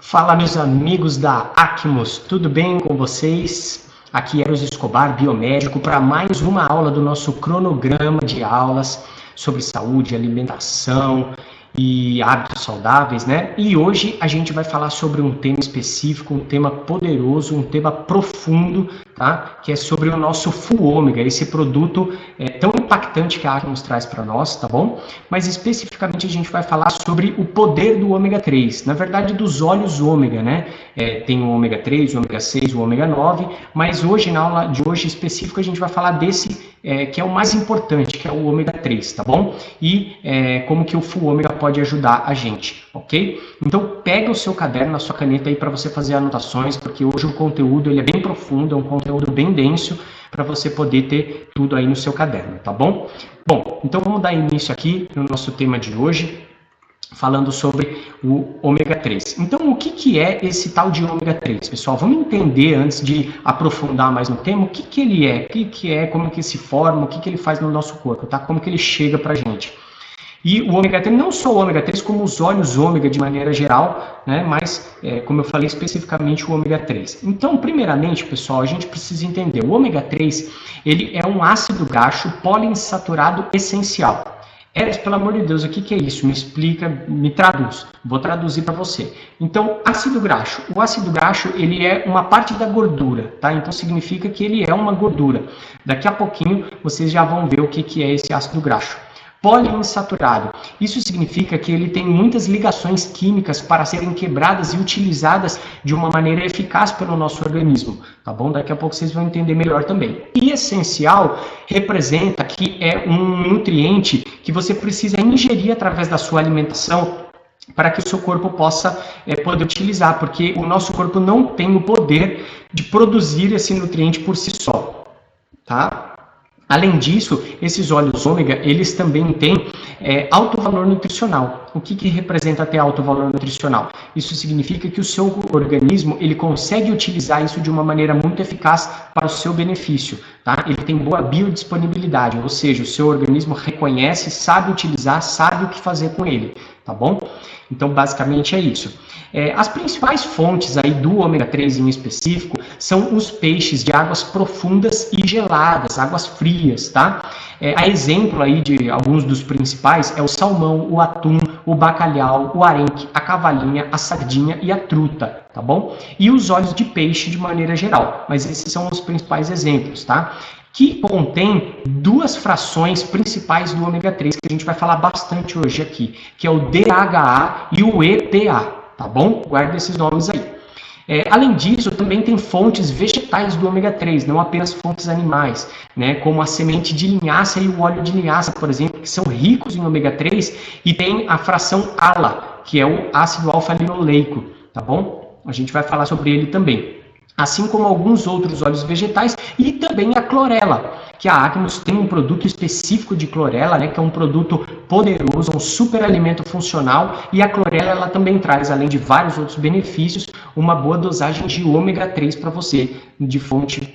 Fala, meus amigos da Acmos, tudo bem com vocês? Aqui é Eros Escobar, biomédico, para mais uma aula do nosso cronograma de aulas sobre saúde, alimentação e hábitos saudáveis, né? E hoje a gente vai falar sobre um tema específico, um tema poderoso, um tema profundo, tá? Que é sobre o nosso Full Ômega, esse produto tão impactante que a Acmos traz para nós, tá bom? Mas especificamente a gente vai falar sobre o poder do ômega 3, na verdade dos óleos ômega, né? Tem o ômega 3, o ômega 6, o ômega 9, mas hoje, na aula de hoje específico, a gente vai falar desse que é o mais importante, que é o ômega 3, tá bom? E como que o Full Ômega pode ajudar a gente, ok? Então pega o seu caderno, a sua caneta aí para você fazer anotações, porque hoje o conteúdo ele é bem profundo, é um conteúdo bem denso, para você poder ter tudo aí no seu caderno, tá bom? Bom, então vamos dar início aqui no nosso tema de hoje, falando sobre o ômega 3. Então, o que é esse tal de ômega 3, pessoal? Vamos entender, antes de aprofundar mais no tema, o que ele é, como que se forma, o que ele faz no nosso corpo, tá? Como que ele chega pra gente. E o ômega 3, não só o ômega 3, como os óleos ômega de maneira geral, né? Mas, como eu falei, especificamente o ômega 3. Então, primeiramente, pessoal, a gente precisa entender, o ômega 3, ele é um ácido graxo poliinsaturado essencial. Eros, pelo amor de Deus, o que é isso? Me explica, me traduz. Vou traduzir para você. Então, ácido graxo. O ácido graxo, ele é uma parte da gordura, tá? Então, significa que ele é uma gordura. Daqui a pouquinho, vocês já vão ver o que é esse ácido graxo. Poliinsaturado. Isso significa que ele tem muitas ligações químicas para serem quebradas e utilizadas de uma maneira eficaz pelo nosso organismo, tá bom? Daqui a pouco vocês vão entender melhor também. E essencial representa que é um nutriente que você precisa ingerir através da sua alimentação para que o seu corpo possa poder utilizar, porque o nosso corpo não tem o poder de produzir esse nutriente por si só, tá? Além disso, esses óleos ômega, eles também têm alto valor nutricional. O que representa ter alto valor nutricional? Isso significa que o seu organismo ele consegue utilizar isso de uma maneira muito eficaz para o seu benefício. Tá? Ele tem boa biodisponibilidade, ou seja, o seu organismo reconhece, sabe utilizar, sabe o que fazer com ele. Tá bom? Então, basicamente é isso. As principais fontes aí do ômega 3 em específico são os peixes de águas profundas e geladas, águas frias, tá? A exemplo aí de alguns dos principais é o salmão, o atum, o bacalhau, o arenque, a cavalinha, a sardinha e a truta, tá bom? E os óleos de peixe de maneira geral, mas esses são os principais exemplos, tá? Que contém duas frações principais do ômega 3, que a gente vai falar bastante hoje aqui, que é o DHA e o EPA, tá bom? Guarda esses nomes aí. Além disso, também tem fontes vegetais do ômega 3, não apenas fontes animais, né? Como a semente de linhaça e o óleo de linhaça, por exemplo, que são ricos em ômega 3, e tem a fração ALA, que é o ácido alfa-linoleico, tá bom? A gente vai falar sobre ele também. Assim como alguns outros óleos vegetais e também a clorela, que a Acmos tem um produto específico de clorela, né, que é um produto poderoso, um super alimento funcional, e a clorela ela também traz, além de vários outros benefícios, uma boa dosagem de ômega 3 para você, de fonte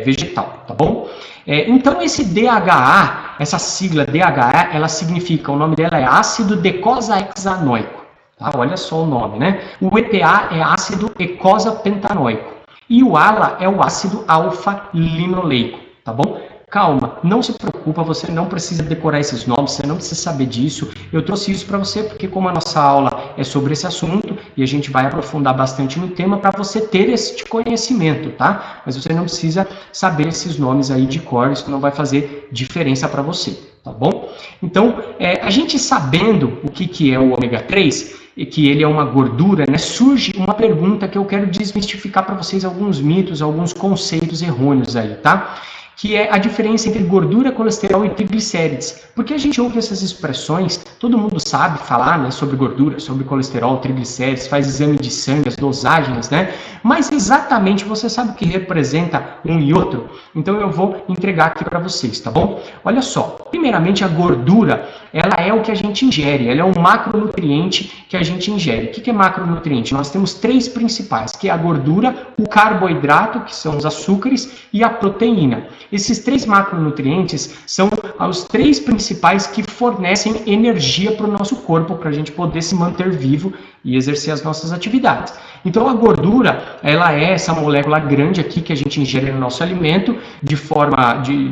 vegetal, tá bom? Então esse DHA, essa sigla DHA, ela significa, o nome dela é ácido docosahexanoico, tá? Olha só o nome, né? O EPA é ácido eicosapentanoico. E o ALA é o ácido alfa-linoleico, tá bom? Calma, não se preocupa, você não precisa decorar esses nomes, você não precisa saber disso. Eu trouxe isso para você porque como a nossa aula é sobre esse assunto e a gente vai aprofundar bastante no tema para você ter esse conhecimento, tá? Mas você não precisa saber esses nomes aí de cor, isso não vai fazer diferença para você, tá bom? Então, a gente sabendo o que é o ômega 3, e que ele é uma gordura, né, surge uma pergunta que eu quero desmistificar para vocês alguns mitos, alguns conceitos errôneos aí, tá? Que é a diferença entre gordura, colesterol e triglicérides. Porque a gente ouve essas expressões, todo mundo sabe falar, né, sobre gordura, sobre colesterol, triglicérides, faz exame de sangue, as dosagens, né? Mas exatamente você sabe o que representa um e outro? Então eu vou entregar aqui para vocês, tá bom? Olha só, primeiramente a gordura, ela é o que a gente ingere, ela é um macronutriente que a gente ingere. O que é macronutriente? Nós temos três principais, que é a gordura, o carboidrato, que são os açúcares, e a proteína. Esses três macronutrientes são os três principais que fornecem energia para o nosso corpo, para a gente poder se manter vivo e exercer as nossas atividades. Então a gordura, ela é essa molécula grande aqui que a gente ingere no nosso alimento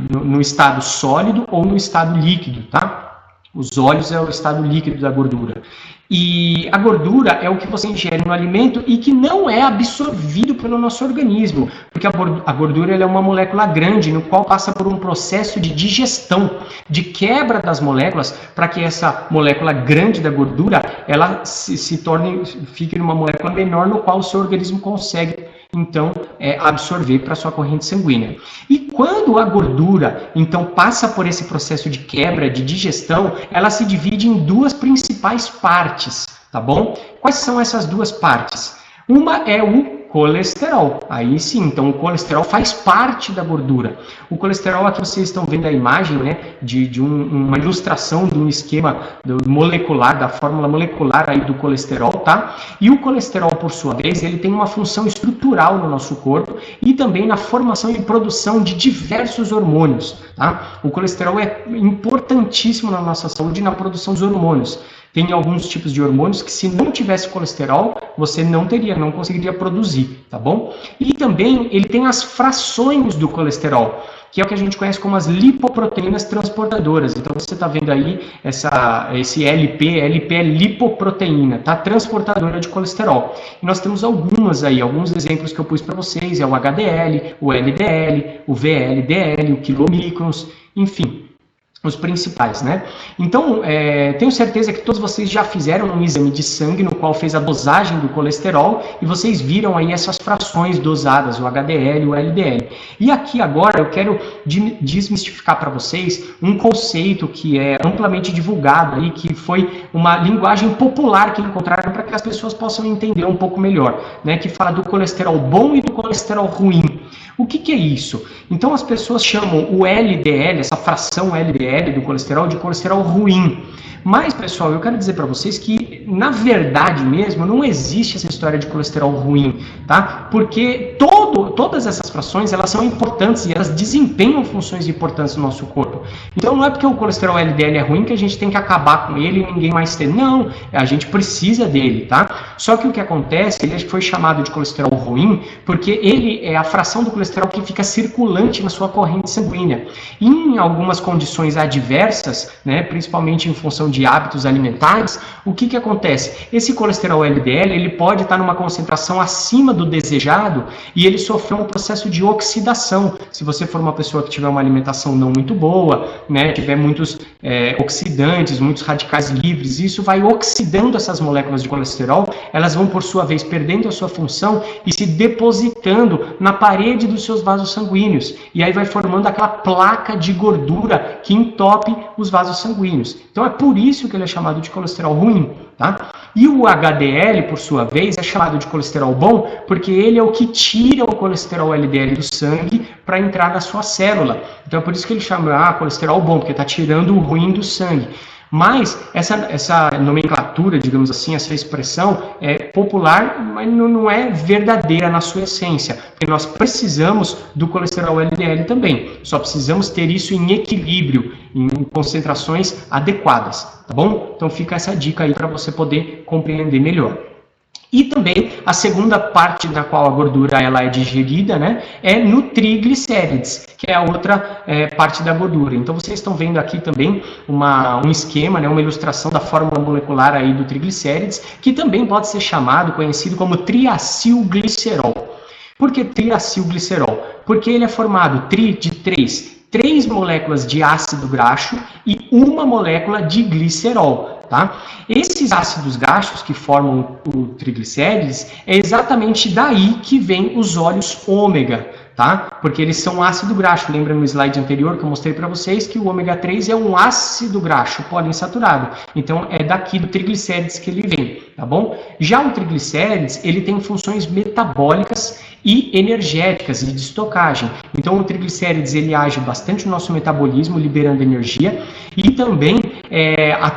no estado sólido ou no estado líquido, tá? Os óleos é o estado líquido da gordura. E a gordura é o que você ingere no alimento e que não é absorvido pelo nosso organismo, porque a gordura ela é uma molécula grande, no qual passa por um processo de digestão, de quebra das moléculas, para que essa molécula grande da gordura, ela fique numa molécula menor, no qual o seu organismo consegue então absorver para sua corrente sanguínea. E quando a gordura então passa por esse processo de quebra, de digestão, ela se divide em duas principais partes, tá bom? Quais são essas duas partes? Uma é o colesterol. Aí sim, então o colesterol faz parte da gordura. O colesterol, aqui vocês estão vendo a imagem, né, de uma ilustração de um esquema molecular, da fórmula molecular aí do colesterol, tá? E o colesterol, por sua vez, ele tem uma função estrutural no nosso corpo e também na formação e produção de diversos hormônios, tá? O colesterol é importantíssimo na nossa saúde e na produção dos hormônios. Tem alguns tipos de hormônios que, se não tivesse colesterol, você não conseguiria produzir, tá bom? E também ele tem as frações do colesterol, que é o que a gente conhece como as lipoproteínas transportadoras. Então você está vendo aí esse LP é lipoproteína, tá? Transportadora de colesterol. E nós temos alguns exemplos que eu pus para vocês, é o HDL, o LDL, o VLDL, o quilomicrons, enfim. Os principais, né? Então, tenho certeza que todos vocês já fizeram um exame de sangue no qual fez a dosagem do colesterol e vocês viram aí essas frações dosadas, o HDL e o LDL. E aqui agora eu quero desmistificar para vocês um conceito que é amplamente divulgado aí, que foi uma linguagem popular que encontraram para que as pessoas possam entender um pouco melhor, né? Que fala do colesterol bom e do colesterol ruim. O que é isso? Então as pessoas chamam o LDL, essa fração LDL do colesterol, de colesterol ruim. Mas, pessoal, eu quero dizer para vocês que, na verdade mesmo, não existe essa história de colesterol ruim, tá? Porque todas essas frações, elas são importantes e elas desempenham funções importantes no nosso corpo. Então, não é porque o colesterol LDL é ruim que a gente tem que acabar com ele e ninguém mais ter. Não, a gente precisa dele, tá? Só que o que acontece, ele foi chamado de colesterol ruim porque ele é a fração do colesterol que fica circulante na sua corrente sanguínea. E em algumas condições adversas, né, principalmente em função de hábitos alimentares, o que acontece? Esse colesterol LDL, ele pode estar numa concentração acima do desejado e ele sofreu um processo de oxidação. Se você for uma pessoa que tiver uma alimentação não muito boa, né, tiver muitos oxidantes, muitos radicais livres, isso vai oxidando essas moléculas de colesterol, elas vão, por sua vez, perdendo a sua função e se depositando na parede dos seus vasos sanguíneos. E aí vai formando aquela placa de gordura que entope os vasos sanguíneos. Então é por isso que ele é chamado de colesterol ruim, tá? E o HDL, por sua vez, é chamado de colesterol bom porque ele é o que tira o colesterol LDL do sangue para entrar na sua célula. Então é por isso que ele chama colesterol bom, porque está tirando o ruim do sangue. Mas essa nomenclatura, digamos assim, essa expressão é popular, mas não é verdadeira na sua essência, porque nós precisamos do colesterol LDL também, só precisamos ter isso em equilíbrio, em concentrações adequadas, tá bom? Então fica essa dica aí para você poder compreender melhor. E também a segunda parte na qual a gordura ela é digerida, né, é no triglicérides, que é a outra parte da gordura. Então vocês estão vendo aqui também um esquema, né, uma ilustração da fórmula molecular aí do triglicérides, que também pode ser conhecido como triacilglicerol. Por que triacilglicerol? Porque ele é formado de três moléculas de ácido graxo e uma molécula de glicerol. Tá? Esses ácidos graxos que formam o triglicérides, é exatamente daí que vem os óleos ômega, tá? Porque eles são ácido graxo. Lembra no slide anterior que eu mostrei para vocês que o ômega 3 é um ácido graxo poliinsaturado. Então é daqui do triglicérides que ele vem, tá bom? Já o triglicérides, ele tem funções metabólicas e energéticas e de estocagem. Então o triglicérides ele age bastante no nosso metabolismo, liberando energia, e também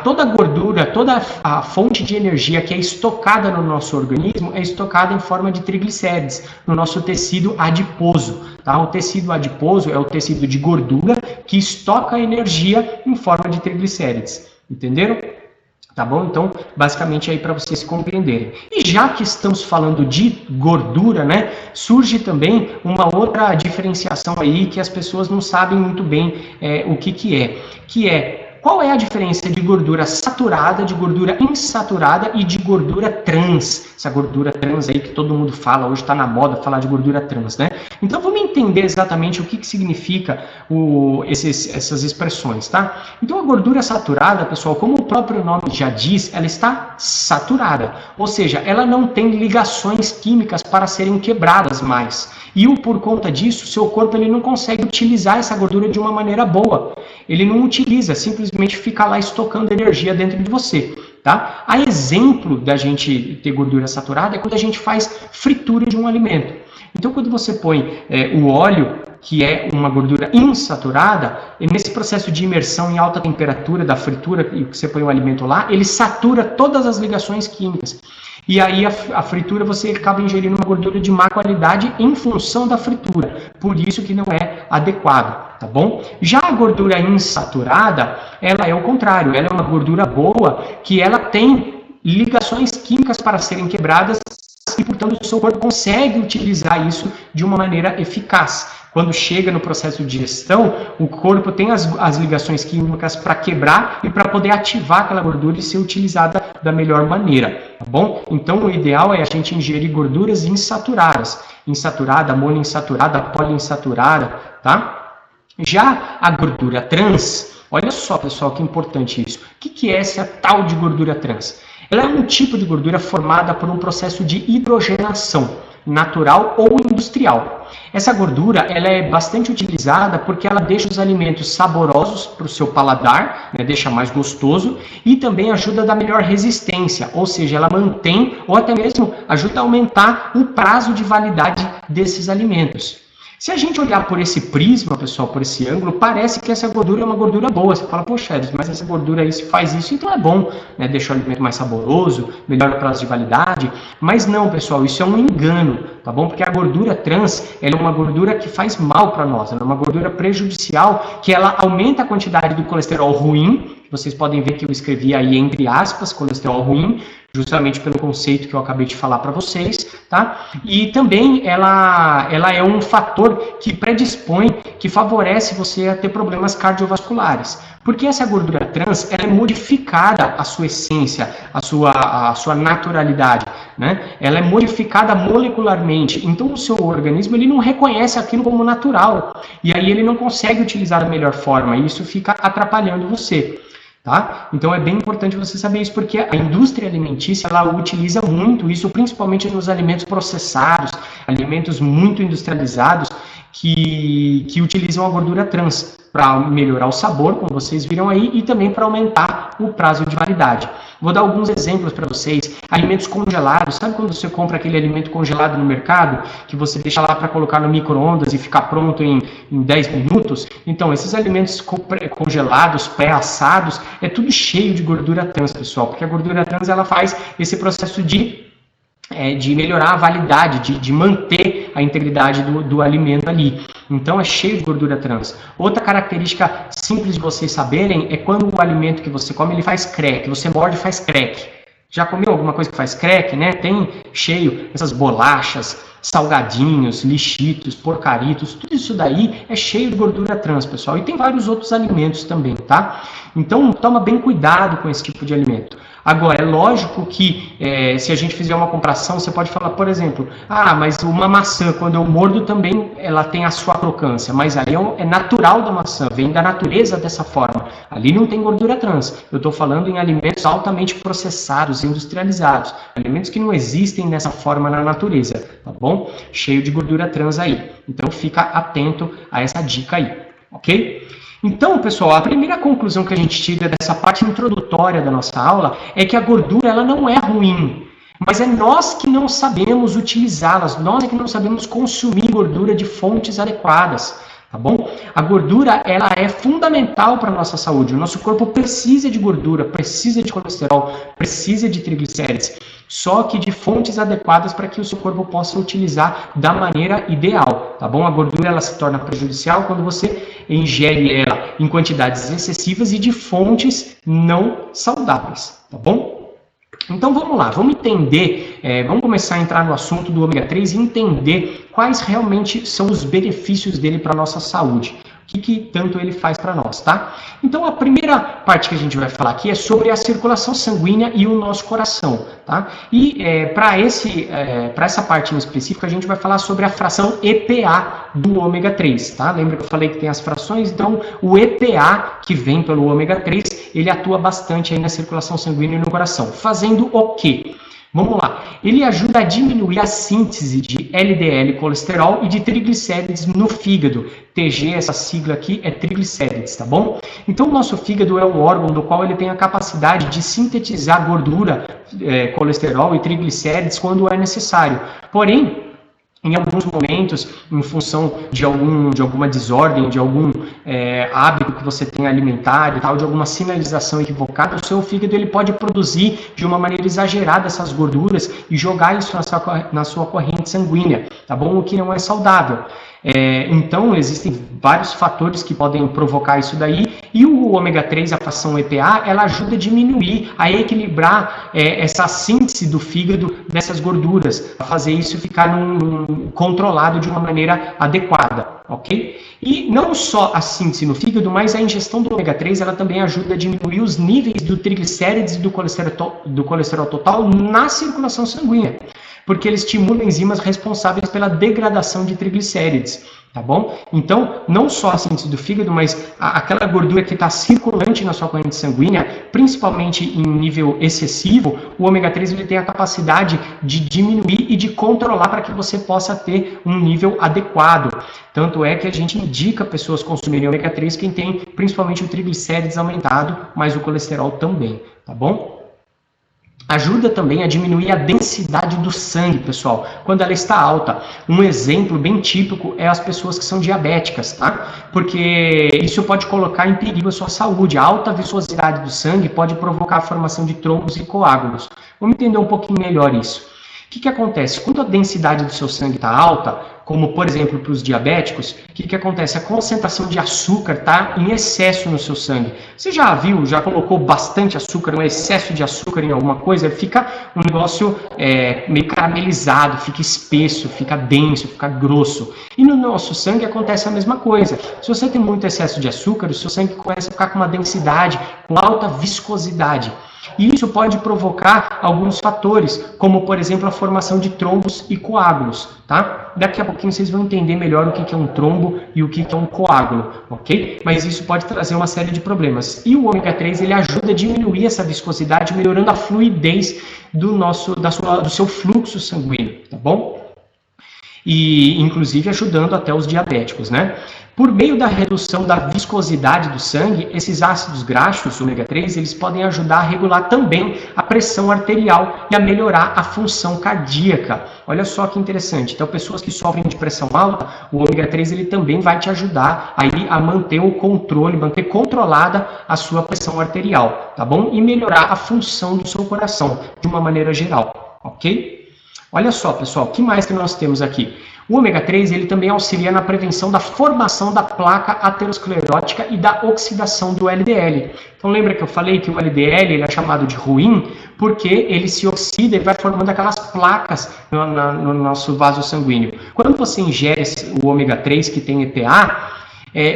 toda a gordura, toda a fonte de energia que é estocada no nosso organismo é estocada em forma de triglicérides, no nosso tecido adiposo. Tá? O tecido adiposo é o tecido de gordura que estoca a energia em forma de triglicérides. Entenderam? Tá bom? Então, basicamente aí para vocês compreenderem. E já que estamos falando de gordura, né, surge também uma outra diferenciação aí que as pessoas não sabem muito bem o que é qual é a diferença de gordura saturada, de gordura insaturada e de gordura trans? Essa gordura trans aí que todo mundo fala, hoje está na moda falar de gordura trans, né? Então vamos entender exatamente o que significa essas expressões, tá? Então a gordura saturada, pessoal, como o próprio nome já diz, ela está saturada, ou seja, ela não tem ligações químicas para serem quebradas mais. E por conta disso, seu corpo ele não consegue utilizar essa gordura de uma maneira boa. Ele não utiliza, simplesmente fica lá estocando energia dentro de você. Tá? A exemplo da gente ter gordura saturada é quando a gente faz fritura de um alimento. Então, quando você põe o óleo, que é uma gordura insaturada, nesse processo de imersão em alta temperatura da fritura, e você põe o alimento lá, ele satura todas as ligações químicas. E aí a fritura você acaba ingerindo uma gordura de má qualidade em função da fritura. Por isso que não é adequado, tá bom? Já a gordura insaturada, ela é o contrário. Ela é uma gordura boa que ela tem ligações químicas para serem quebradas e, portanto, o seu corpo consegue utilizar isso de uma maneira eficaz. Quando chega no processo de digestão, o corpo tem as ligações químicas para quebrar e para poder ativar aquela gordura e ser utilizada da melhor maneira, tá bom? Então, o ideal é a gente ingerir gorduras insaturadas. Insaturada, monoinsaturada, poliinsaturada, tá? Já a gordura trans, olha só, pessoal, que importante isso. O que é essa tal de gordura trans? Ela é um tipo de gordura formada por um processo de hidrogenação natural ou industrial. Essa gordura ela é bastante utilizada porque ela deixa os alimentos saborosos para o seu paladar, né, deixa mais gostoso e também ajuda a dar melhor resistência, ou seja, ela mantém ou até mesmo ajuda a aumentar o prazo de validade desses alimentos. Se a gente olhar por esse prisma, pessoal, por esse ângulo, parece que essa gordura é uma gordura boa. Você fala, poxa, mas essa gordura aí se faz isso, então é bom, né? Deixa o alimento mais saboroso, melhora o prazo de validade. Mas não, pessoal, isso é um engano, tá bom? Porque a gordura trans, ela é uma gordura que faz mal para nós, ela é uma gordura prejudicial, que ela aumenta a quantidade do colesterol ruim. Vocês podem ver que eu escrevi aí entre aspas, colesterol ruim, justamente pelo conceito que eu acabei de falar para vocês, tá? E também ela é um fator que predispõe, que favorece você a ter problemas cardiovasculares. Porque essa gordura trans, ela é modificada a sua essência, a sua naturalidade, né? Ela é modificada molecularmente, então o seu organismo ele não reconhece aquilo como natural, e aí ele não consegue utilizar da melhor forma, e isso fica atrapalhando você. Tá? Então é bem importante você saber isso, porque a indústria alimentícia ela utiliza muito isso, principalmente nos alimentos processados, alimentos muito industrializados que utilizam a gordura trans para melhorar o sabor, como vocês viram aí, e também para aumentar o prazo de validade. Vou dar alguns exemplos para vocês. Alimentos congelados, sabe quando você compra aquele alimento congelado no mercado, que você deixa lá para colocar no micro-ondas e ficar pronto em 10 minutos? Então, esses alimentos congelados, pré-assados, é tudo cheio de gordura trans, pessoal, porque a gordura trans ela faz esse processo de melhorar a validade, de manter a integridade do alimento ali. Então é cheio de gordura trans. Outra característica simples de vocês saberem é quando o alimento que você come ele faz crack, você morde e faz crack. Já comeu alguma coisa que faz crack, né? Tem cheio essas bolachas, salgadinhos, lixitos, porcaritos, tudo isso daí é cheio de gordura trans, pessoal. E tem vários outros alimentos também, tá? Então toma bem cuidado com esse tipo de alimento. Agora, é lógico que se a gente fizer uma comparação, você pode falar, por exemplo, mas uma maçã, quando eu mordo também, ela tem a sua crocância, mas aí é natural da maçã, vem da natureza dessa forma. Ali não tem gordura trans. Eu estou falando em alimentos altamente processados, industrializados, alimentos que não existem dessa forma na natureza, tá bom? Cheio de gordura trans aí. Então, fica atento a essa dica aí, ok? Então, pessoal, a primeira conclusão que a gente tira dessa parte introdutória da nossa aula é que a gordura ela não é ruim, mas é nós que não sabemos utilizá-las, nós é que não sabemos consumir gordura de fontes adequadas. tá bom? A gordura, ela é fundamental para a nossa saúde. O nosso corpo precisa de gordura, precisa de colesterol, precisa de triglicérides, só que de fontes adequadas para que o seu corpo possa utilizar da maneira ideal, tá bom? A gordura, ela se torna prejudicial quando você ingere ela em quantidades excessivas e de fontes não saudáveis, tá bom? Então vamos lá, vamos entender, vamos começar a entrar no assunto do ômega 3 e entender quais realmente são os benefícios dele para a nossa saúde. O que tanto ele faz para nós, tá? Então a primeira parte que a gente vai falar aqui é sobre a circulação sanguínea e o nosso coração, tá? E para essa parte em específico a gente vai falar sobre a fração EPA do ômega 3, tá? Lembra que eu falei que tem as frações? Então o EPA que vem pelo ômega 3, ele atua bastante aí na circulação sanguínea e no coração, fazendo o quê? Vamos lá, ele ajuda a diminuir a síntese de LDL colesterol e de triglicérides no fígado. TG, essa sigla aqui, é triglicérides, tá bom? Então o nosso fígado é um órgão do qual ele tem a capacidade de sintetizar gordura, colesterol e triglicérides quando é necessário. Porém, em alguns momentos, em função de alguma desordem, de algum hábito que você tem alimentar e tal, de alguma sinalização equivocada, o seu fígado ele pode produzir de uma maneira exagerada essas gorduras e jogar isso na sua corrente sanguínea, tá bom? O que não é saudável. Então, existem vários fatores que podem provocar isso daí, e o ômega 3, a fração EPA, ela ajuda a diminuir, a equilibrar essa síntese do fígado dessas gorduras, a fazer isso ficar controlado de uma maneira adequada, ok? E não só a síntese no fígado, mas a ingestão do ômega 3, ela também ajuda a diminuir os níveis do triglicérides e do colesterol total na circulação sanguínea, porque ele estimula enzimas responsáveis pela degradação de triglicérides, tá bom? Então, não só a síntese do fígado, mas aquela gordura que está circulante na sua corrente sanguínea, principalmente em nível excessivo, o ômega 3 ele tem a capacidade de diminuir e de controlar para que você possa ter um nível adequado. Tanto é que a gente indica pessoas consumirem ômega 3 quem tem principalmente o triglicérides aumentado, mas o colesterol também, tá bom? Ajuda também a diminuir a densidade do sangue, pessoal, quando ela está alta. Um exemplo bem típico é as pessoas que são diabéticas, tá? Porque isso pode colocar em perigo a sua saúde. A alta viscosidade do sangue pode provocar a formação de trombos e coágulos. Vamos entender um pouquinho melhor isso. O que acontece? Quando a densidade do seu sangue está alta, como por exemplo para os diabéticos, o que acontece? A concentração de açúcar está em excesso no seu sangue. Você já viu, já colocou bastante açúcar, um excesso de açúcar em alguma coisa, fica um negócio meio caramelizado, fica espesso, fica denso, fica grosso. E no nosso sangue acontece a mesma coisa. Se você tem muito excesso de açúcar, o seu sangue começa a ficar com uma densidade, com alta viscosidade. E isso pode provocar alguns fatores, como por exemplo a formação de trombos e coágulos, tá? Daqui a pouquinho vocês vão entender melhor o que é um trombo e o que é um coágulo, ok? Mas isso pode trazer uma série de problemas. E o ômega 3 ele ajuda a diminuir essa viscosidade, melhorando a fluidez do seu fluxo sanguíneo, tá bom? E inclusive ajudando até os diabéticos, né? Por meio da redução da viscosidade do sangue, esses ácidos graxos, ômega 3, eles podem ajudar a regular também a pressão arterial e a melhorar a função cardíaca. Olha só que interessante. Então, pessoas que sofrem de pressão alta, o ômega 3 ele também vai te ajudar aí a manter o controle, manter controlada a sua pressão arterial, tá bom? E melhorar a função do seu coração de uma maneira geral, ok? Olha só, pessoal, o que mais que nós temos aqui? O ômega 3 ele também auxilia na prevenção da formação da placa aterosclerótica e da oxidação do LDL. Então lembra que eu falei que o LDL ele é chamado de ruim porque ele se oxida e vai formando aquelas placas no nosso vaso sanguíneo. Quando você ingere o ômega 3 que tem EPA,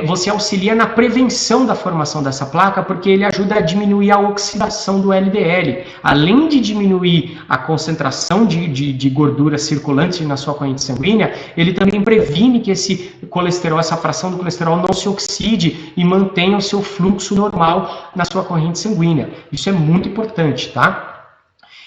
você auxilia na prevenção da formação dessa placa, porque ele ajuda a diminuir a oxidação do LDL. Além de diminuir a concentração de gordura circulante na sua corrente sanguínea, ele também previne que esse colesterol, essa fração do colesterol não se oxide e mantenha o seu fluxo normal na sua corrente sanguínea. Isso é muito importante, tá?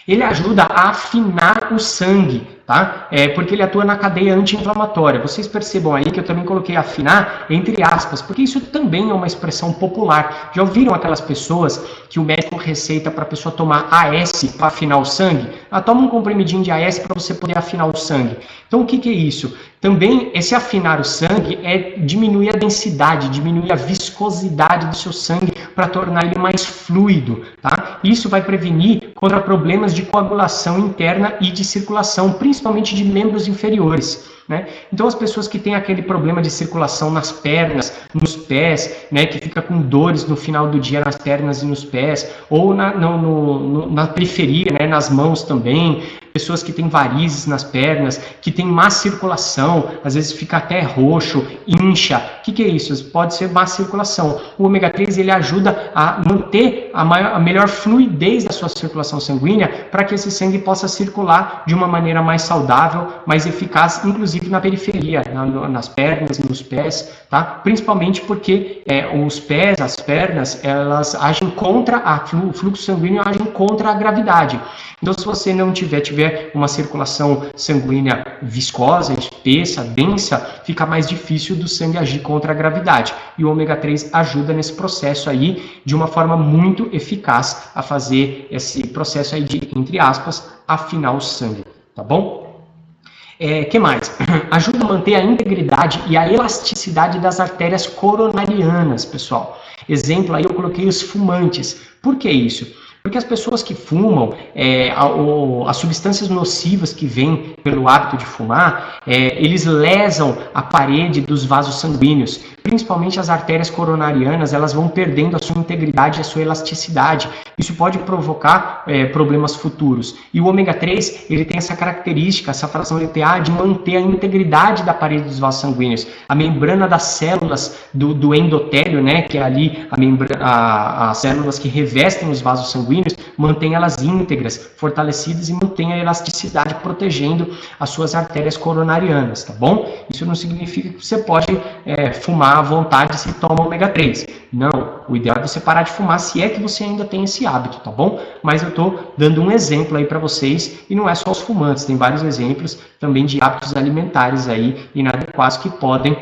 Ele ajuda a afinar o sangue, tá? Porque ele atua na cadeia anti-inflamatória. Vocês percebam aí que eu também coloquei afinar entre aspas, porque isso também é uma expressão popular. Já ouviram aquelas pessoas que o médico receita para a pessoa tomar AS para afinar o sangue? Toma um comprimidinho de AS para você poder afinar o sangue. Então, o que é isso? Também, esse afinar o sangue diminuir a densidade, diminuir a viscosidade do seu sangue para tornar ele mais fluido, tá? Isso vai prevenir contra problemas de coagulação interna e de circulação, principalmente de membros inferiores. Né? Então, as pessoas que têm aquele problema de circulação nas pernas, nos pés, né, que fica com dores no final do dia nas pernas e nos pés, ou na periferia, né, nas mãos também, pessoas que têm varizes nas pernas, que têm má circulação, às vezes fica até roxo, incha. O que é isso? Pode ser má circulação. O ômega 3 ele ajuda a manter a melhor fluidez da sua circulação sanguínea para que esse sangue possa circular de uma maneira mais saudável, mais eficaz, inclusive na periferia, nas pernas, nos pés, tá? Principalmente porque os pés, as pernas, elas agem contra o fluxo sanguíneo, agem contra a gravidade. Então, se você não tiver uma circulação sanguínea viscosa, espessa, densa, fica mais difícil do sangue agir contra a gravidade. E o ômega 3 ajuda nesse processo aí de uma forma muito eficaz a fazer esse processo aí de, entre aspas, afinar o sangue, tá bom? Que mais? Ajuda a manter a integridade e a elasticidade das artérias coronarianas, pessoal. Exemplo, aí eu coloquei os fumantes. Por que isso? Porque as pessoas que fumam, as substâncias nocivas que vêm pelo hábito de fumar, eles lesam a parede dos vasos sanguíneos, principalmente as artérias coronarianas, elas vão perdendo a sua integridade e a sua elasticidade. Isso pode provocar problemas futuros. E o ômega 3, ele tem essa característica, essa fração EPA, de manter a integridade da parede dos vasos sanguíneos. A membrana das células do endotélio, né, que é ali as células que revestem os vasos sanguíneos, mantém elas íntegras, fortalecidas e mantém a elasticidade protegendo as suas artérias coronarianas, tá bom? Isso não significa que você pode fumar à vontade se toma ômega 3. Não, o ideal é você parar de fumar se é que você ainda tem esse hábito, tá bom? Mas eu tô dando um exemplo aí para vocês e não é só os fumantes, tem vários exemplos também de hábitos alimentares aí inadequados que podem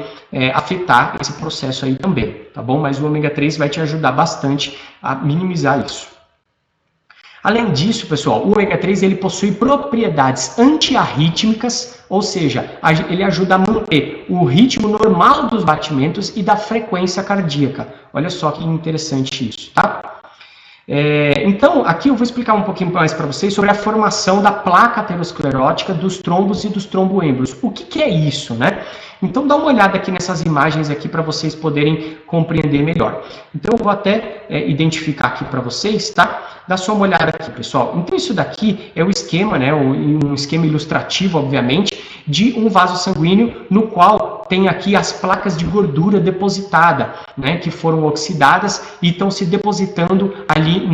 afetar esse processo aí também, tá bom? Mas o ômega 3 vai te ajudar bastante a minimizar isso. Além disso, pessoal, o ômega 3 ele possui propriedades antiarrítmicas, ou seja, ele ajuda a manter o ritmo normal dos batimentos e da frequência cardíaca. Olha só que interessante isso, tá? Então, aqui eu vou explicar um pouquinho mais para vocês sobre a formação da placa aterosclerótica, dos trombos e dos tromboêmbolos. O que é isso, né? Então, dá uma olhada aqui nessas imagens aqui para vocês poderem compreender melhor. Então, eu vou até identificar aqui para vocês, tá? Dá só uma olhada aqui, pessoal. Então, isso daqui é o esquema, né? Um esquema ilustrativo, obviamente, de um vaso sanguíneo no qual tem aqui as placas de gordura depositada, né? Que foram oxidadas e estão se depositando ali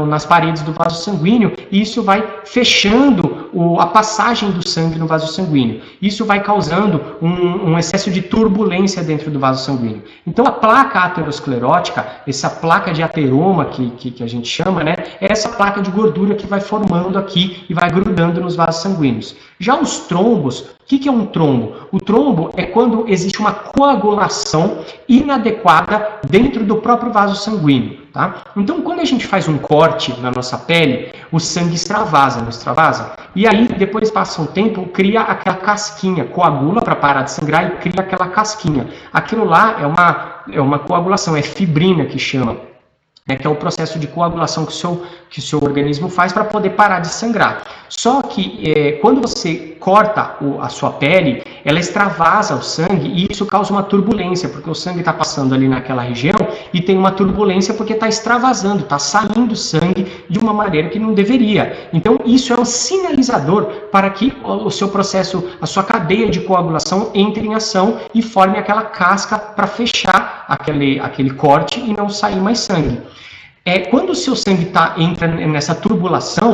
nas paredes do vaso sanguíneo, e isso vai fechando a passagem do sangue no vaso sanguíneo. Isso vai causando um excesso de turbulência dentro do vaso sanguíneo. Então, a placa aterosclerótica, essa placa de ateroma que a gente chama, né, é essa placa de gordura que vai formando aqui e vai grudando nos vasos sanguíneos. Já os trombos, o que é um trombo? O trombo é quando existe uma coagulação inadequada dentro do próprio vaso sanguíneo. Tá? Então, quando a gente faz um corte na nossa pele, o sangue extravasa, não extravasa? E aí, depois passa um tempo, cria aquela casquinha, coagula para parar de sangrar e cria aquela casquinha. Aquilo lá é uma coagulação, é fibrina que chama. Que é o processo de coagulação que o seu organismo faz para poder parar de sangrar. Só que quando você corta a sua pele, ela extravasa o sangue e isso causa uma turbulência, porque o sangue está passando ali naquela região e tem uma turbulência porque está extravasando, está saindo sangue de uma maneira que não deveria. Então isso é um sinalizador para que o seu processo, a sua cadeia de coagulação entre em ação e forme aquela casca para fechar aquele corte e não sair mais sangue. Quando o seu sangue entra nessa turbulência,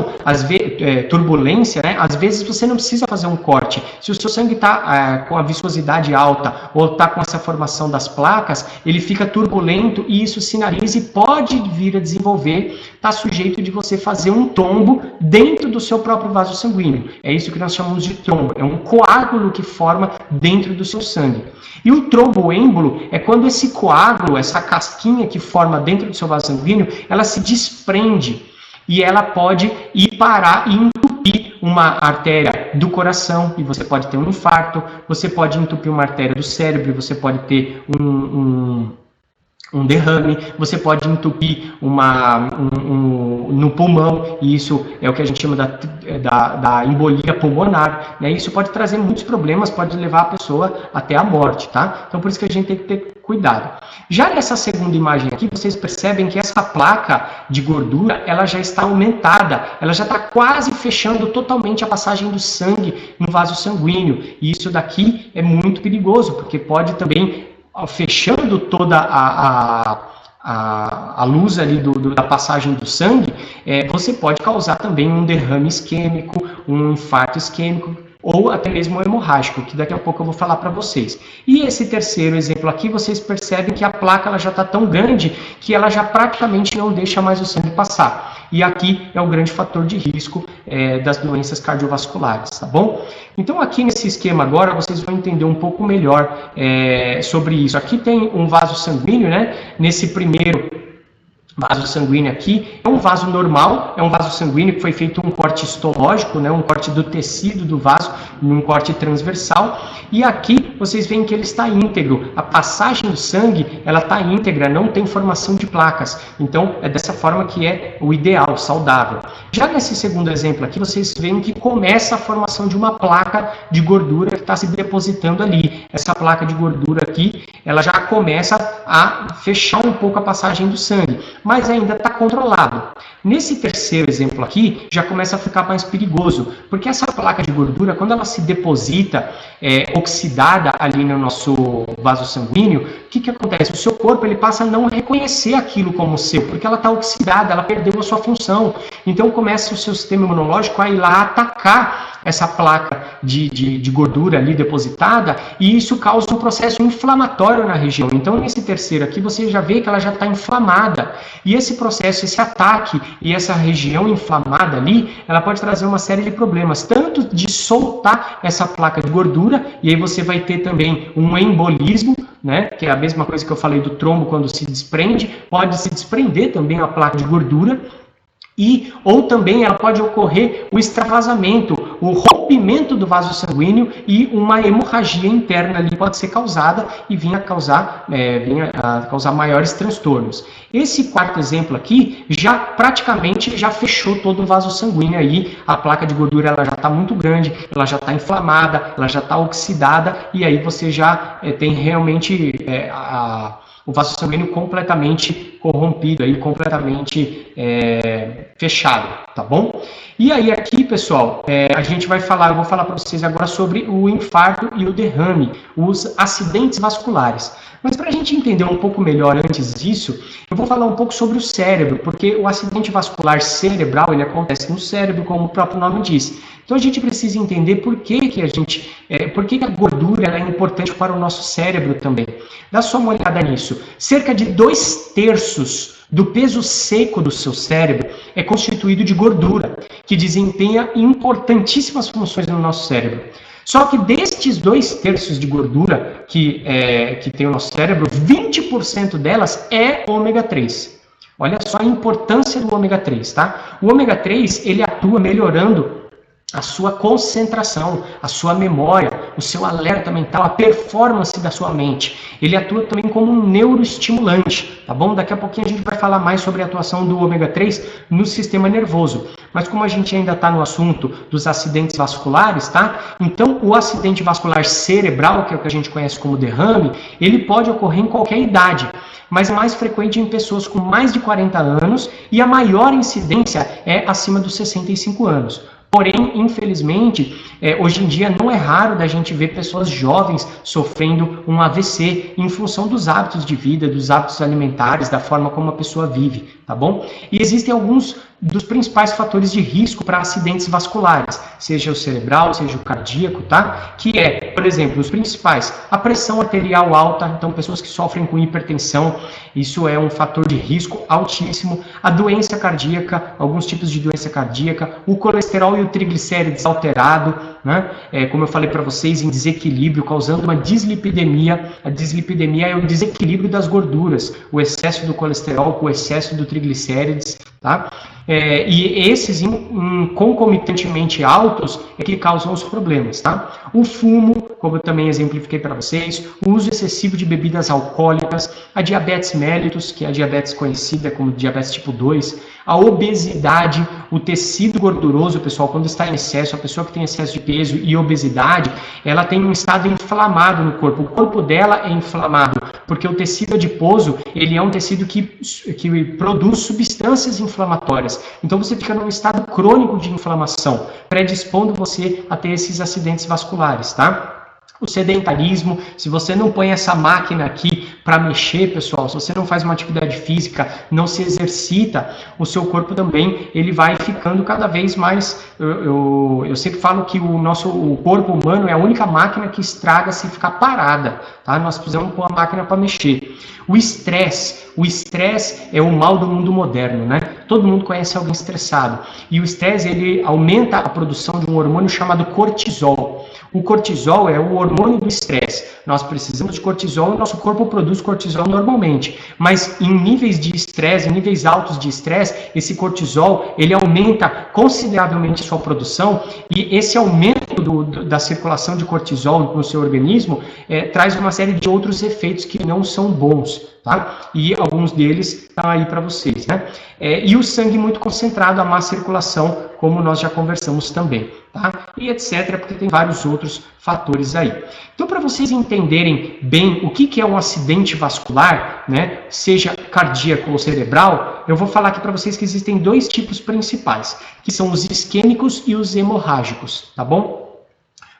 né, às vezes você não precisa fazer um corte. Se o seu sangue está com a viscosidade alta ou está com essa formação das placas, ele fica turbulento e isso sinaliza e pode vir a desenvolver, está sujeito de você fazer um trombo dentro do seu próprio vaso sanguíneo. É isso que nós chamamos de trombo, é um coágulo que forma dentro do seu sangue. E o tromboêmbolo é quando esse coágulo, essa casquinha que forma dentro do seu vaso sanguíneo, ela se desprende e ela pode ir parar e entupir uma artéria do coração e você pode ter um infarto, você pode entupir uma artéria do cérebro, você pode ter um derrame, você pode entupir no pulmão, e isso é o que a gente chama da embolia pulmonar, né? Isso pode trazer muitos problemas, pode levar a pessoa até a morte, tá? Então por isso que a gente tem que ter cuidado. Já nessa segunda imagem aqui, vocês percebem que essa placa de gordura, ela já está aumentada, ela já está quase fechando totalmente a passagem do sangue no vaso sanguíneo, e isso daqui é muito perigoso, porque pode também fechando toda a luz ali da passagem do sangue, você pode causar também um derrame isquêmico, um infarto isquêmico, ou até mesmo hemorrágico, que daqui a pouco eu vou falar para vocês. E esse terceiro exemplo aqui, vocês percebem que a placa ela já está tão grande que ela já praticamente não deixa mais o sangue passar. E aqui é o grande fator de risco das doenças cardiovasculares, tá bom? Então aqui nesse esquema agora, vocês vão entender um pouco melhor sobre isso. Aqui tem um vaso sanguíneo, né? Nesse primeiro vaso sanguíneo aqui é um vaso normal, é um vaso sanguíneo que foi feito um corte histológico, né, um corte do tecido do vaso, um corte transversal, e aqui vocês veem que ele está íntegro, a passagem do sangue ela está íntegra, não tem formação de placas, então é dessa forma que é o ideal, saudável. Já nesse segundo exemplo aqui, vocês veem que começa a formação de uma placa de gordura que está se depositando ali. Essa placa de gordura aqui, ela já começa a fechar um pouco a passagem do sangue, mas ainda está controlado. Nesse terceiro exemplo aqui, já começa a ficar mais perigoso, porque essa placa de gordura, quando ela se deposita oxidada ali no nosso vaso sanguíneo, o que acontece? O seu corpo ele passa a não reconhecer aquilo como seu, porque ela está oxidada, ela perdeu a sua função. Então começa o seu sistema imunológico a ir lá atacar essa placa de gordura ali depositada, e isso causa um processo inflamatório na região. Então nesse terceiro aqui, você já vê que ela já está inflamada. E esse processo, esse ataque e essa região inflamada ali, ela pode trazer uma série de problemas, tanto de soltar essa placa de gordura, e aí você vai ter também um embolismo, né, que é a mesma coisa que eu falei do trombo quando se desprende, pode se desprender também a placa de gordura, ou também ela pode ocorrer o extravasamento, o rompimento do vaso sanguíneo e uma hemorragia interna ali pode ser causada e vir a causar maiores transtornos. Esse quarto exemplo aqui praticamente já fechou todo o vaso sanguíneo aí, a placa de gordura ela já está muito grande, ela já está inflamada, ela já está oxidada e aí você já tem realmente o vaso sanguíneo completamente corrompido, aí, completamente fechado, tá bom? E aí aqui, pessoal, eu vou falar para vocês agora sobre o infarto e o derrame, os acidentes vasculares. Mas para a gente entender um pouco melhor antes disso, eu vou falar um pouco sobre o cérebro, porque o acidente vascular cerebral, ele acontece no cérebro, como o próprio nome diz. Então a gente precisa entender por que a gordura ela é importante para o nosso cérebro também. Dá só uma olhada nisso. Cerca de 2/3 do peso seco do seu cérebro é constituído de gordura, que desempenha importantíssimas funções no nosso cérebro. Só que destes 2/3 de gordura que tem o nosso cérebro, 20% delas é ômega 3. Olha só a importância do ômega 3, tá? O ômega 3, ele atua melhorando a sua concentração, a sua memória, o seu alerta mental, a performance da sua mente. Ele atua também como um neuroestimulante, tá bom? Daqui a pouquinho a gente vai falar mais sobre a atuação do ômega 3 no sistema nervoso. Mas como a gente ainda está no assunto dos acidentes vasculares, tá? Então o acidente vascular cerebral, que é o que a gente conhece como derrame, ele pode ocorrer em qualquer idade, mas é mais frequente em pessoas com mais de 40 anos e a maior incidência é acima dos 65 anos. Porém, infelizmente, hoje em dia não é raro da gente ver pessoas jovens sofrendo um AVC em função dos hábitos de vida, dos hábitos alimentares, da forma como a pessoa vive, tá bom? E existem alguns dos principais fatores de risco para acidentes vasculares, seja o cerebral, seja o cardíaco, tá? Que é, por exemplo, os principais, a pressão arterial alta, então pessoas que sofrem com hipertensão, isso é um fator de risco altíssimo, a doença cardíaca, alguns tipos de doença cardíaca, o colesterol e o triglicérides alterado, né? Como eu falei para vocês, em desequilíbrio, causando uma dislipidemia. A dislipidemia é o desequilíbrio das gorduras, o excesso do colesterol com o excesso do triglicérides, tá? E esses concomitantemente altos é que causam os problemas, tá? O fumo, como eu também exemplifiquei para vocês, o uso excessivo de bebidas alcoólicas, a diabetes mellitus, que é a diabetes conhecida como diabetes tipo 2, a obesidade, o tecido gorduroso, pessoal, quando está em excesso, a pessoa que tem excesso de peso e obesidade, ela tem um estado inflamado no corpo, o corpo dela é inflamado, porque o tecido adiposo, ele é um tecido que produz substâncias inflamatórias. Então você fica num estado crônico de inflamação, predispondo você a ter esses acidentes vasculares, tá? O sedentarismo, se você não põe essa máquina aqui para mexer, pessoal, se você não faz uma atividade física, não se exercita, o seu corpo também ele vai ficando cada vez mais. Eu sempre falo que o corpo humano é a única máquina que estraga se ficar parada, tá? Nós precisamos pôr a máquina para mexer. O estresse é o mal do mundo moderno, né? Todo mundo conhece alguém estressado. E o estresse, ele aumenta a produção de um hormônio chamado cortisol. O cortisol é o hormônio do estresse. Nós precisamos de cortisol e nosso corpo produz cortisol normalmente. Mas em níveis de estresse, em níveis altos de estresse, esse cortisol, ele aumenta consideravelmente sua produção e esse aumento da circulação de cortisol no seu organismo traz uma série de outros efeitos que não são bons. Tá? E alguns deles estão aí para vocês, né? E o sangue muito concentrado, a má circulação, como nós já conversamos também, tá? E etc, porque tem vários outros fatores aí. Então, para vocês entenderem bem o que é um acidente vascular, né? Seja cardíaco ou cerebral, eu vou falar aqui para vocês que existem dois tipos principais, que são os isquêmicos e os hemorrágicos, tá bom?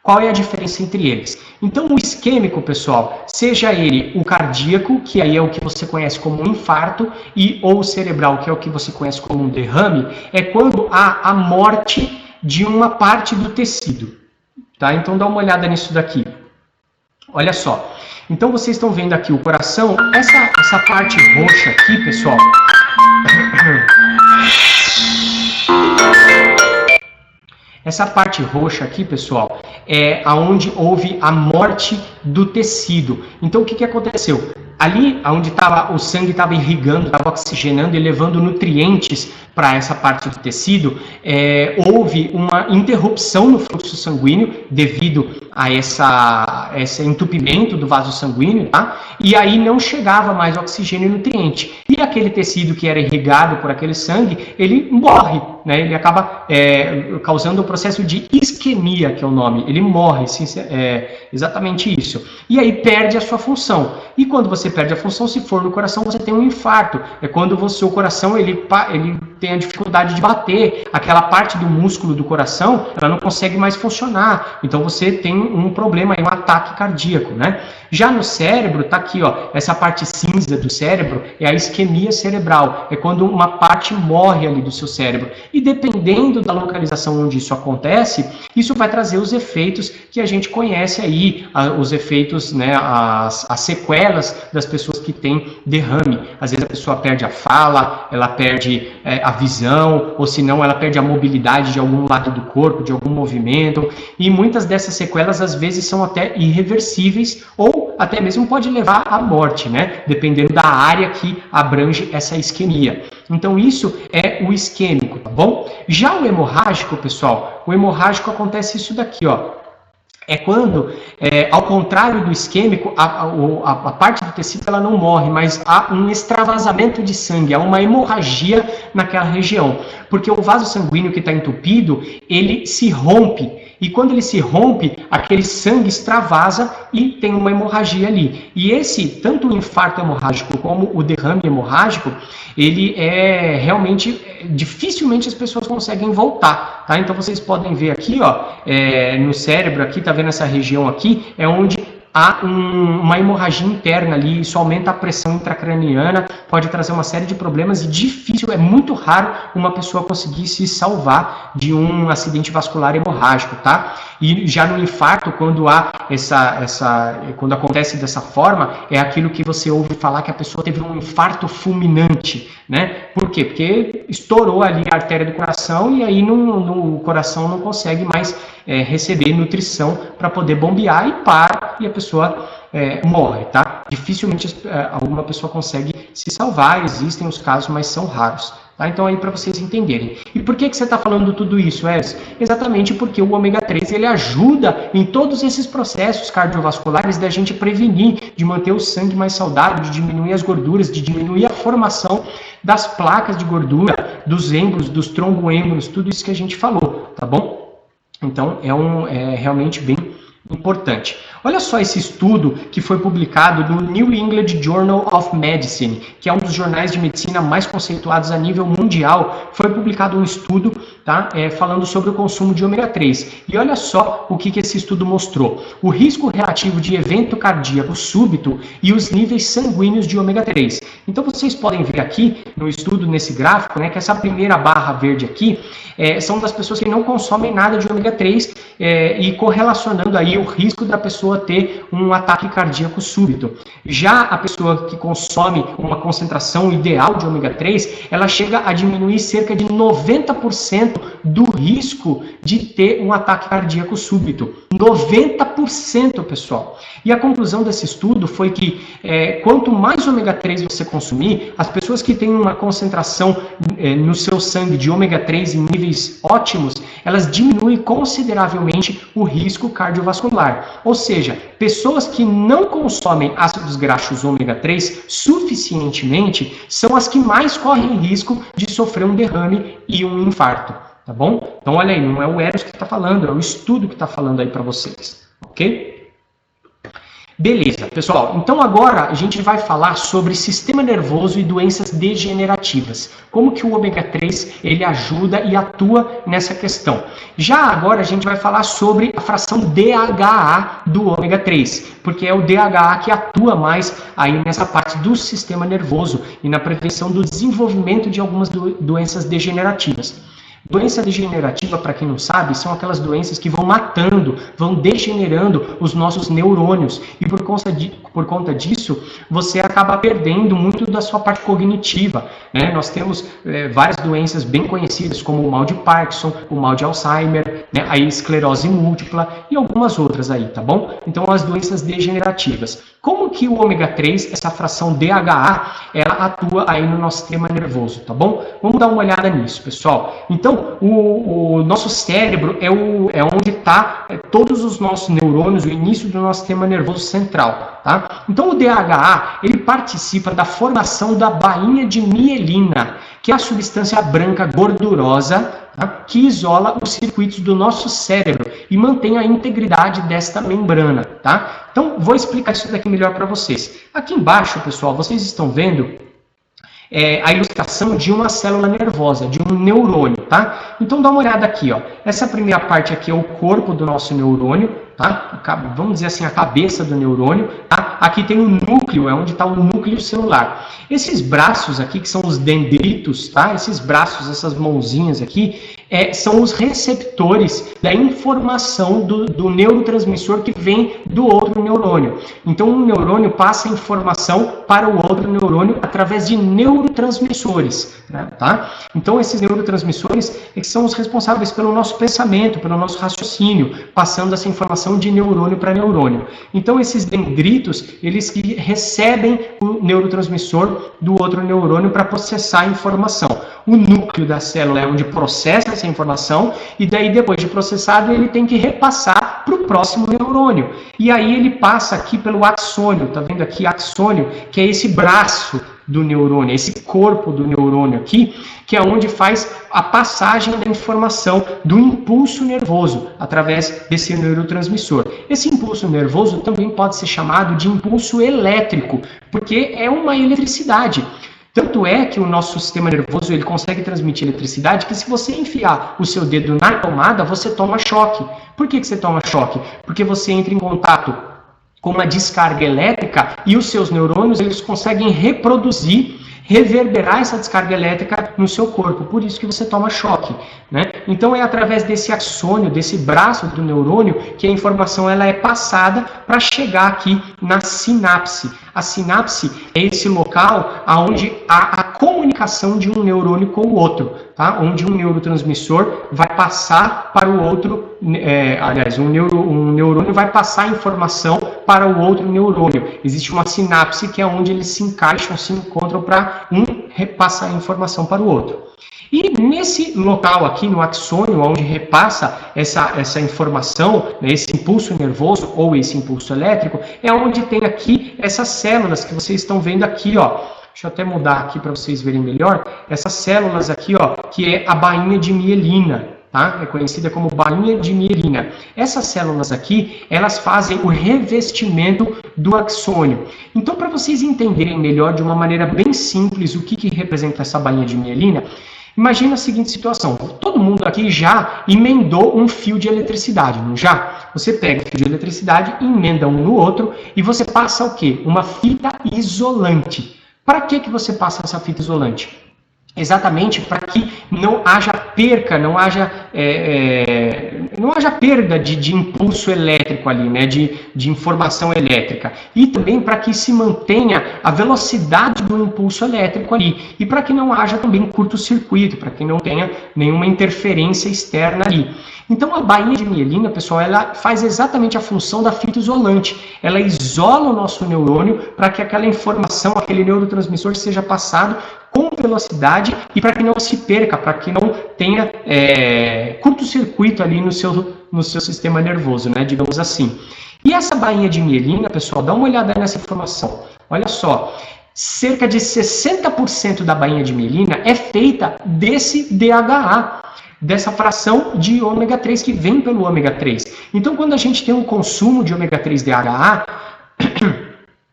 Qual é a diferença entre eles? Então, o isquêmico, pessoal, seja ele o cardíaco, que aí é o que você conhece como um infarto, ou o cerebral, que é o que você conhece como um derrame, é quando há a morte de uma parte do tecido. Tá? Então, dá uma olhada nisso daqui. Olha só. Então, vocês estão vendo aqui o coração, essa parte roxa aqui, pessoal. Essa parte roxa aqui, pessoal, é aonde houve a morte do tecido. Então, o que aconteceu? Ali, onde o sangue estava irrigando, estava oxigenando e levando nutrientes para essa parte do tecido, houve uma interrupção no fluxo sanguíneo devido a esse entupimento do vaso sanguíneo, tá? E aí não chegava mais oxigênio e nutriente. E aquele tecido que era irrigado por aquele sangue, ele morre, né? Ele acaba causando o processo de isquemia, que é o nome. Ele morre, exatamente isso. E aí perde a sua função. E quando você perde a função, se for no coração, você tem um infarto. É quando o coração ele tem a dificuldade de bater. Aquela parte do músculo do coração, ela não consegue mais funcionar. Então você tem um problema, um ataque cardíaco, né? Já no cérebro, tá aqui, ó, essa parte cinza do cérebro é a isquemia cerebral. É quando uma parte morre ali do seu cérebro. E dependendo da localização onde isso acontece, isso vai trazer os efeitos que a gente conhece aí, os efeitos, né, as sequelas das pessoas que têm derrame. Às vezes a pessoa perde a fala, ela perde a visão, ou se não, ela perde a mobilidade de algum lado do corpo, de algum movimento. E muitas dessas sequelas, às vezes, são até irreversíveis ou até mesmo pode levar à morte, né? Dependendo da área que abrange essa isquemia. Então, isso é o isquêmico, tá bom? Já o hemorrágico, pessoal, o hemorrágico acontece isso daqui, ó. É quando, ao contrário do isquêmico, a parte do tecido ela não morre, mas há um extravasamento de sangue, há uma hemorragia naquela região. Porque o vaso sanguíneo que está entupido, ele se rompe. e quando ele se rompe, aquele sangue extravasa e tem uma hemorragia ali. E tanto o infarto hemorrágico como o derrame hemorrágico, ele é realmente, dificilmente as pessoas conseguem voltar, tá? Então vocês podem ver aqui, ó, no cérebro aqui, tá vendo essa região aqui, é onde há uma hemorragia interna ali, isso aumenta a pressão intracraniana, pode trazer uma série de problemas e é muito raro uma pessoa conseguir se salvar de um acidente vascular hemorrágico, tá? E já no infarto, quando quando acontece dessa forma, é aquilo que você ouve falar que a pessoa teve um infarto fulminante, né? Por quê? Porque estourou ali a artéria do coração e aí no coração não consegue mais receber nutrição para poder bombear e para e a pessoa morre, tá? Dificilmente alguma pessoa consegue se salvar, existem os casos, mas são raros. Tá? Então aí para vocês entenderem. E por que você está falando tudo isso, Edson? Exatamente porque o ômega 3 ele ajuda em todos esses processos cardiovasculares da gente prevenir, de manter o sangue mais saudável, de diminuir as gorduras, de diminuir a formação das placas de gordura, dos êmbolos, dos tromboêmbolos, tudo isso que a gente falou, tá bom? Então é realmente bem importante. Olha só esse estudo que foi publicado no New England Journal of Medicine, que é um dos jornais de medicina mais conceituados a nível mundial. Foi publicado um estudo, tá, falando sobre o consumo de ômega 3. E olha só o que esse estudo mostrou. O risco relativo de evento cardíaco súbito e os níveis sanguíneos de ômega 3. Então vocês podem ver aqui no estudo, nesse gráfico, né, que essa primeira barra verde aqui são das pessoas que não consomem nada de ômega 3 e correlacionando aí o risco da pessoa ter um ataque cardíaco súbito. Já a pessoa que consome uma concentração ideal de ômega 3, ela chega a diminuir cerca de 90% do risco de ter um ataque cardíaco súbito. 90%, pessoal. E a conclusão desse estudo foi que quanto mais ômega 3 você consumir, as pessoas que têm uma concentração no seu sangue de ômega 3 em níveis ótimos, elas diminuem consideravelmente o risco cardiovascular. Ou seja, pessoas que não consomem ácidos graxos ômega 3 suficientemente são as que mais correm risco de sofrer um derrame e um infarto, tá bom? Então olha aí, não é o Eros que está falando, é o estudo que está falando aí para vocês, ok? Beleza, pessoal, então agora a gente vai falar sobre sistema nervoso e doenças degenerativas. Como que o ômega 3 ele ajuda e atua nessa questão. Já agora a gente vai falar sobre a fração DHA do ômega 3, porque é o DHA que atua mais aí nessa parte do sistema nervoso e na prevenção do desenvolvimento de algumas doenças degenerativas. Doença degenerativa, para quem não sabe, são aquelas doenças que vão matando, vão degenerando os nossos neurônios. E por conta disso, você acaba perdendo muito da sua parte cognitiva, né? Nós temos várias doenças bem conhecidas, como o mal de Parkinson, o mal de Alzheimer, né? A esclerose múltipla e algumas outras aí, tá bom? Então, as doenças degenerativas. Como que o ômega 3, essa fração DHA, ela atua aí no nosso sistema nervoso, tá bom? Vamos dar uma olhada nisso, pessoal. Então, o nosso cérebro é onde está todos os nossos neurônios, o início do nosso sistema nervoso central, tá? Então, o DHA, ele participa da formação da bainha de mielina, que é a substância branca gordurosa, tá, que isola os circuitos do nosso cérebro e mantém a integridade desta membrana, tá? Então, vou explicar isso daqui melhor para vocês. Aqui embaixo, pessoal, vocês estão vendo a ilustração de uma célula nervosa, de um neurônio, tá? Então, dá uma olhada aqui, ó. Essa primeira parte aqui é o corpo do nosso neurônio, tá? Vamos dizer assim, a cabeça do neurônio, tá? Aqui tem o núcleo, é onde está o núcleo celular. Esses braços aqui, que são os dendritos, tá? Esses braços, essas mãozinhas aqui, são os receptores da informação do neurotransmissor que vem do outro neurônio. Então, um neurônio passa a informação para o outro neurônio através de neurotransmissores, né? Tá? Então, esses neurotransmissores são os responsáveis pelo nosso pensamento, pelo nosso raciocínio, passando essa informação de neurônio para neurônio. Então, esses dendritos, eles que recebem o neurotransmissor do outro neurônio para processar a informação. O núcleo da célula é onde processa essa informação e daí, depois de processado, ele tem que repassar para o próximo neurônio. E aí ele passa aqui pelo axônio, tá vendo aqui axônio, que é esse braço do neurônio, esse corpo do neurônio aqui, que é onde faz a passagem da informação do impulso nervoso através desse neurotransmissor. Esse impulso nervoso também pode ser chamado de impulso elétrico, porque é uma eletricidade. Tanto é que o nosso sistema nervoso ele consegue transmitir eletricidade que se você enfiar o seu dedo na tomada, você toma choque. Por que você toma choque? Porque você entra em contato com uma descarga elétrica e os seus neurônios eles conseguem reverberar essa descarga elétrica no seu corpo, por isso que você toma choque, né? Então é através desse axônio, desse braço do neurônio, que a informação ela é passada para chegar aqui na sinapse. A sinapse é esse local onde há a comunicação de um neurônio com o outro, tá? Onde um neurotransmissor vai passar para o outro, um neurônio vai passar a informação para o outro neurônio. Existe uma sinapse que é onde eles se encaixam, se encontram para um repassar a informação para o outro. E nesse local aqui, no axônio, onde repassa essa informação, né, esse impulso nervoso ou esse impulso elétrico, é onde tem aqui essas células que vocês estão vendo aqui, ó. Deixa eu até mudar aqui para vocês verem melhor. Essas células aqui, ó, que é a bainha de mielina. Tá? É conhecida como bainha de mielina. Essas células aqui, elas fazem o revestimento do axônio. Então, para vocês entenderem melhor, de uma maneira bem simples, o que representa essa bainha de mielina, imagina a seguinte situação. Todo mundo aqui já emendou um fio de eletricidade, não já? Você pega o fio de eletricidade, emenda um no outro e você passa o quê? Uma fita isolante. Para que você passa essa fita isolante? Exatamente para que não haja perca, não haja perda de impulso elétrico ali, né, de informação elétrica. E também para que se mantenha a velocidade do impulso elétrico ali. E para que não haja também curto-circuito, para que não tenha nenhuma interferência externa ali. Então a bainha de mielina, pessoal, ela faz exatamente a função da fita isolante. Ela isola o nosso neurônio para que aquela informação, aquele neurotransmissor seja passado com velocidade e para que não se perca, para que não tenha curto-circuito ali no seu sistema nervoso, né, digamos assim. E essa bainha de mielina, pessoal, dá uma olhada nessa informação. Olha só, cerca de 60% da bainha de mielina é feita desse DHA, dessa fração de ômega 3 que vem pelo ômega 3. Então, quando a gente tem um consumo de ômega 3 DHA,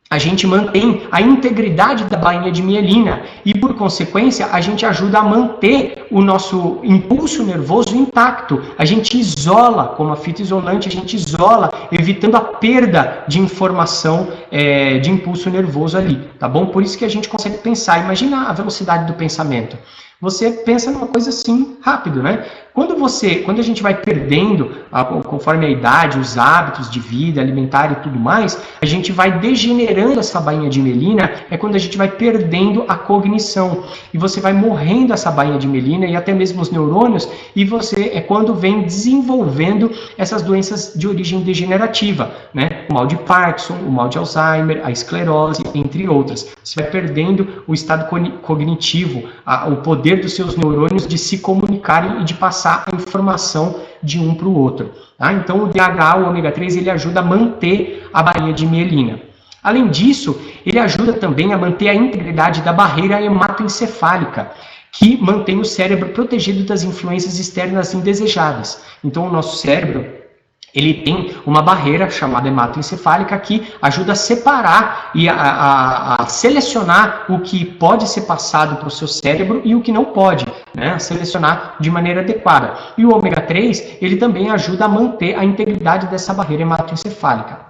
a gente mantém a integridade da bainha de mielina e, por consequência, a gente ajuda a manter o nosso impulso nervoso intacto. A gente isola, como a fita isolante, a gente isola, evitando a perda de informação de impulso nervoso ali, tá bom? Por isso que a gente consegue pensar. Imagina a velocidade do pensamento. Você pensa numa coisa assim, rápido, né? Quando a gente vai perdendo, conforme a idade, os hábitos de vida, alimentar e tudo mais, a gente vai degenerando essa bainha de mielina, é quando a gente vai perdendo a cognição. E você vai morrendo essa bainha de mielina e até mesmo os neurônios, e você é quando vem desenvolvendo essas doenças de origem degenerativa, né? O mal de Parkinson, o mal de Alzheimer, a esclerose, entre outras. Você vai perdendo o estado cognitivo, o poder dos seus neurônios de se comunicarem e de passar a informação de um para o outro. Tá? Então o DHA, o ômega 3, ele ajuda a manter a bainha de mielina. Além disso, ele ajuda também a manter a integridade da barreira hematoencefálica, que mantém o cérebro protegido das influências externas indesejadas. Então o nosso cérebro, ele tem uma barreira chamada hematoencefálica que ajuda a separar e a selecionar o que pode ser passado para o seu cérebro e o que não pode, né? A selecionar de maneira adequada. E o ômega 3, ele também ajuda a manter a integridade dessa barreira hematoencefálica.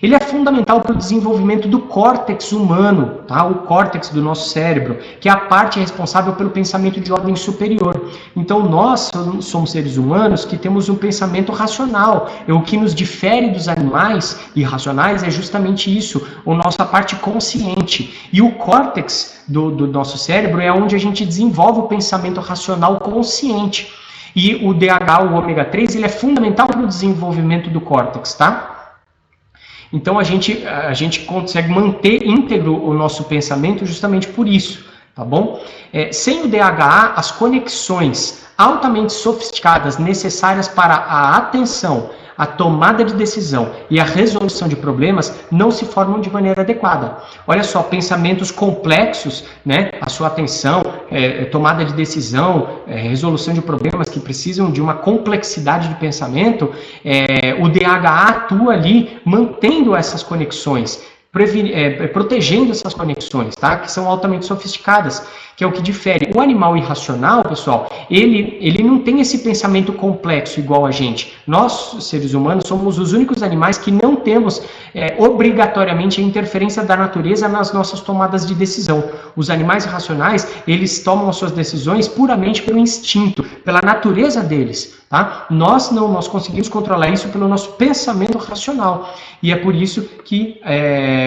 Ele é fundamental para o desenvolvimento do córtex humano, tá? O córtex do nosso cérebro, que é a parte responsável pelo pensamento de ordem superior. Então, nós somos seres humanos que temos um pensamento racional. O que nos difere dos animais irracionais é justamente isso, a nossa parte consciente. E o córtex do nosso cérebro é onde a gente desenvolve o pensamento racional consciente. E o DHA, o ômega 3, ele é fundamental para o desenvolvimento do córtex, tá? Então a gente consegue manter íntegro o nosso pensamento justamente por isso, tá bom? Sem o DHA, as conexões altamente sofisticadas necessárias para a atenção, a tomada de decisão e a resolução de problemas não se formam de maneira adequada. Olha só, pensamentos complexos, né? A sua atenção, tomada de decisão, resolução de problemas que precisam de uma complexidade de pensamento, o DHA atua ali mantendo essas conexões, protegendo essas conexões, tá? Que são altamente sofisticadas, que é o que difere. O animal irracional, pessoal, ele não tem esse pensamento complexo igual a gente. Nós, seres humanos, somos os únicos animais que não temos obrigatoriamente a interferência da natureza nas nossas tomadas de decisão. Os animais irracionais, eles tomam as suas decisões puramente pelo instinto, pela natureza deles. Tá? Nós não, nós conseguimos controlar isso pelo nosso pensamento racional. E é por isso que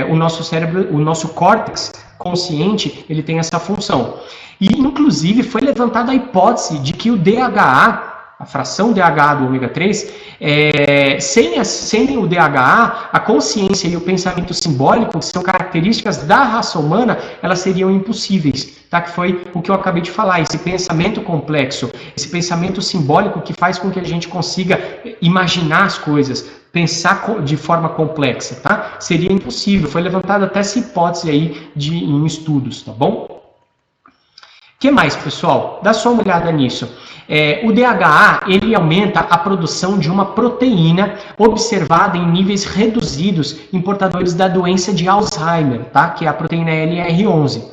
o nosso cérebro, o nosso córtex consciente, ele tem essa função. E, inclusive, foi levantada a hipótese de que o DHA, a fração DHA do ômega 3, sem o DHA, a consciência e o pensamento simbólico, que são características da raça humana, elas seriam impossíveis, tá? Que foi o que eu acabei de falar, esse pensamento complexo, esse pensamento simbólico que faz com que a gente consiga imaginar as coisas, pensar de forma complexa, tá? Seria impossível, foi levantada até essa hipótese aí em estudos, tá bom? O que mais, pessoal? Dá só uma olhada nisso. O DHA, ele aumenta a produção de uma proteína observada em níveis reduzidos em portadores da doença de Alzheimer, tá? Que é a proteína LR11.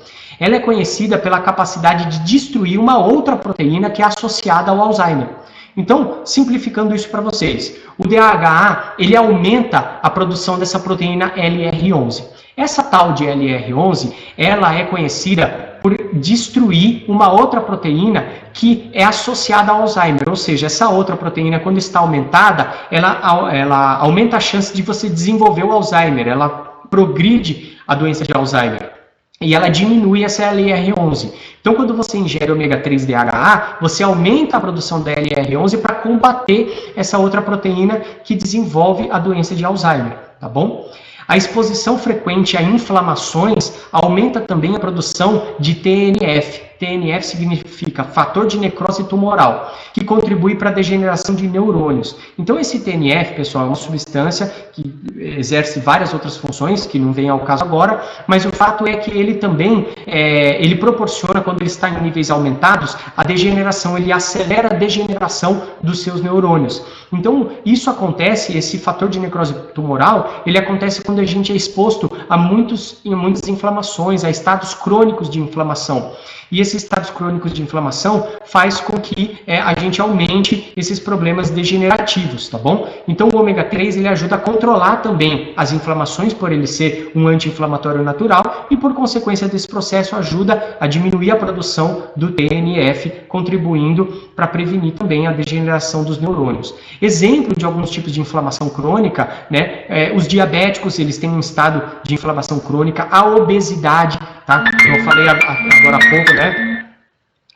Ela é conhecida pela capacidade de destruir uma outra proteína que é associada ao Alzheimer. Então, simplificando isso para vocês, o DHA, ele aumenta a produção dessa proteína LR11. Essa tal de LR11, ela é conhecida por destruir uma outra proteína que é associada ao Alzheimer, ou seja, essa outra proteína, quando está aumentada, ela aumenta a chance de você desenvolver o Alzheimer, ela progride a doença de Alzheimer. E ela diminui essa LR11. Então, quando você ingere ômega 3 DHA, você aumenta a produção da LR11 para combater essa outra proteína que desenvolve a doença de Alzheimer, tá bom? A exposição frequente a inflamações aumenta também a produção de TNF. TNF significa fator de necrose tumoral, que contribui para a degeneração de neurônios. Então esse TNF, pessoal, é uma substância que exerce várias outras funções, que não vem ao caso agora, mas o fato é que ele também, ele proporciona, quando ele está em níveis aumentados, a degeneração, ele acelera a degeneração dos seus neurônios. Então isso acontece, esse fator de necrose tumoral, ele acontece quando a gente é exposto a muitas inflamações, a estados crônicos de inflamação. E esses estados crônicos de inflamação faz com que a gente aumente esses problemas degenerativos, tá bom? Então o ômega 3 ele ajuda a controlar também as inflamações, por ele ser um anti-inflamatório natural, e por consequência desse processo ajuda a diminuir a produção do TNF, contribuindo para prevenir também a degeneração dos neurônios. Exemplo de alguns tipos de inflamação crônica, né? Os diabéticos, eles têm um estado de inflamação crônica, a obesidade, tá? Eu falei agora há pouco, né?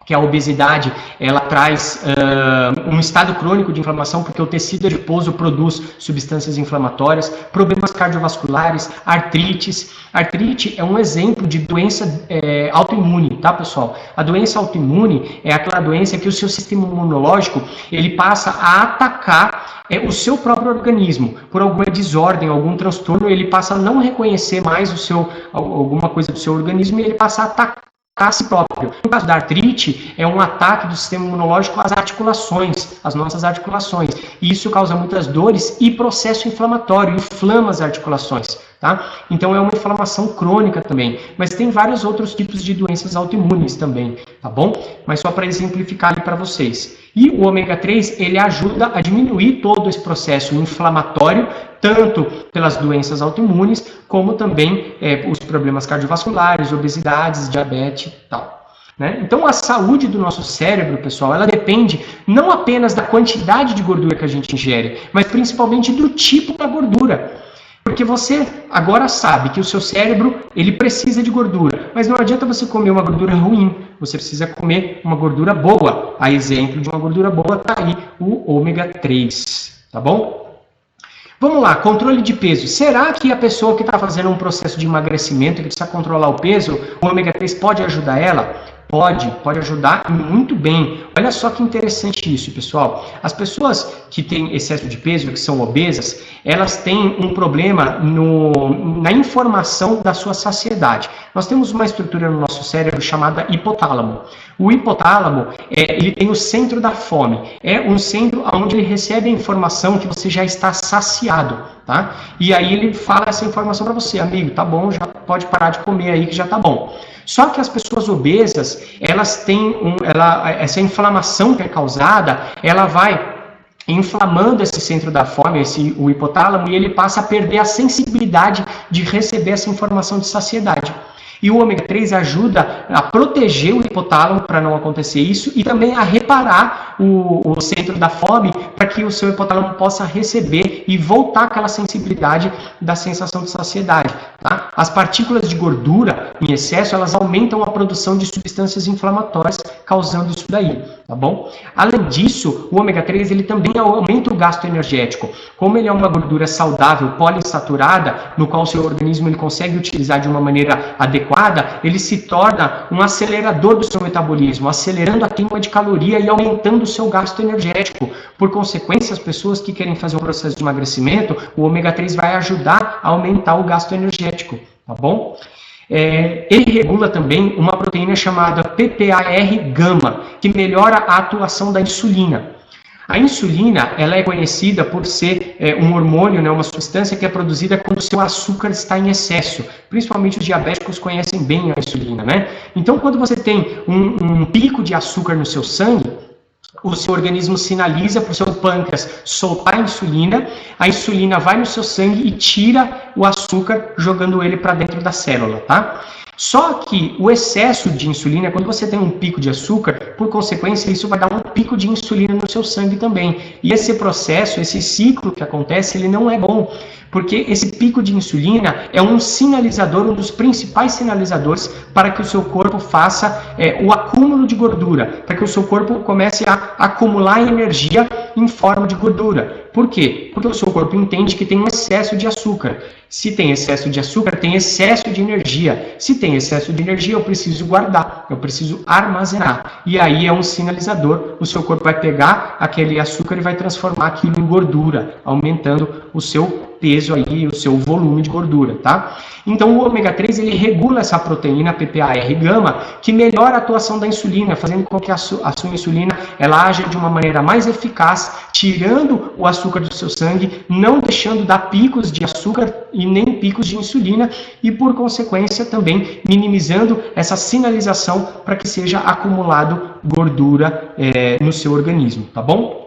Que a obesidade, ela traz um estado crônico de inflamação, porque o tecido adiposo produz substâncias inflamatórias, problemas cardiovasculares, artrites. Artrite é um exemplo de doença autoimune, tá, pessoal? A doença autoimune é aquela doença que o seu sistema imunológico, ele passa a atacar o seu próprio organismo. Por alguma desordem, algum transtorno, ele passa a não reconhecer mais alguma coisa do seu organismo e ele passa a atacar a si próprio. No caso da artrite, é um ataque do sistema imunológico às articulações, às nossas articulações. E isso causa muitas dores e processo inflamatório, inflama as articulações, tá? Então é uma inflamação crônica também. Mas tem vários outros tipos de doenças autoimunes também, tá bom? Mas só para exemplificar ali para vocês. E o ômega 3, ele ajuda a diminuir todo esse processo inflamatório, tanto pelas doenças autoimunes, como também os problemas cardiovasculares, obesidades, diabetes e tal. Né? Então a saúde do nosso cérebro, pessoal, ela depende não apenas da quantidade de gordura que a gente ingere, mas principalmente do tipo da gordura. Porque você agora sabe que o seu cérebro, ele precisa de gordura, mas não adianta você comer uma gordura ruim, você precisa comer uma gordura boa. A exemplo de uma gordura boa está aí o ômega 3, tá bom? Vamos lá, controle de peso. Será que a pessoa que está fazendo um processo de emagrecimento, que precisa controlar o peso, o ômega 3 pode ajudar ela? Pode ajudar muito bem. Olha só que interessante isso, pessoal. As pessoas que têm excesso de peso, que são obesas, elas têm um problema na informação da sua saciedade. Nós temos uma estrutura no nosso cérebro chamada hipotálamo. O hipotálamo, ele tem o centro da fome. É um centro onde ele recebe a informação que você já está saciado, tá? E aí ele fala essa informação para você, amigo, tá bom, já pode parar de comer aí que já tá bom. Só que as pessoas obesas, elas têm essa inflamação que é causada, ela vai inflamando esse centro da fome, o hipotálamo, e ele passa a perder a sensibilidade de receber essa informação de saciedade. E o ômega 3 ajuda a proteger o hipotálamo para não acontecer isso e também a reparar o centro da fome para que o seu hipotálamo possa receber e voltar aquela sensibilidade da sensação de saciedade. Tá? As partículas de gordura em excesso, elas aumentam a produção de substâncias inflamatórias, causando isso daí, tá bom? Além disso, o ômega 3 ele também aumenta o gasto energético. Como ele é uma gordura saudável, poliinsaturada, no qual o seu organismo ele consegue utilizar de uma maneira adequada, ele se torna um acelerador do seu metabolismo, acelerando a queima de caloria e aumentando o seu gasto energético. Por consequência, as pessoas que querem fazer um processo de emagrecimento, o ômega 3 vai ajudar a aumentar o gasto energético, tá bom? Ele regula também uma proteína chamada PPAR-gama, que melhora a atuação da insulina. A insulina, ela é conhecida por ser um hormônio, né, uma substância que é produzida quando o seu açúcar está em excesso. Principalmente os diabéticos conhecem bem a insulina, né? Então, quando você tem um pico de açúcar no seu sangue, o seu organismo sinaliza para o seu pâncreas soltar a insulina vai no seu sangue e tira o açúcar, jogando ele para dentro da célula, tá? Só que o excesso de insulina, quando você tem um pico de açúcar, por consequência, isso vai dar um pico de insulina no seu sangue também. E esse processo, esse ciclo que acontece, ele não é bom, porque esse pico de insulina é um sinalizador, um dos principais sinalizadores para que o seu corpo faça o acúmulo de gordura, para que o seu corpo comece a acumular energia em forma de gordura. Por quê? Porque o seu corpo entende que tem um excesso de açúcar. Se tem excesso de açúcar, tem excesso de energia. Se tem excesso de energia, eu preciso guardar, eu preciso armazenar. E aí é um sinalizador, o seu corpo vai pegar aquele açúcar e vai transformar aquilo em gordura, aumentando o seu peso aí, o seu volume de gordura, tá? Então o ômega 3 ele regula essa proteína PPAR-gama que melhora a atuação da insulina, fazendo com que a sua insulina ela haja de uma maneira mais eficaz, tirando o açúcar do seu sangue, não deixando dar picos de açúcar e nem picos de insulina e por consequência também minimizando essa sinalização para que seja acumulado gordura no seu organismo, tá bom?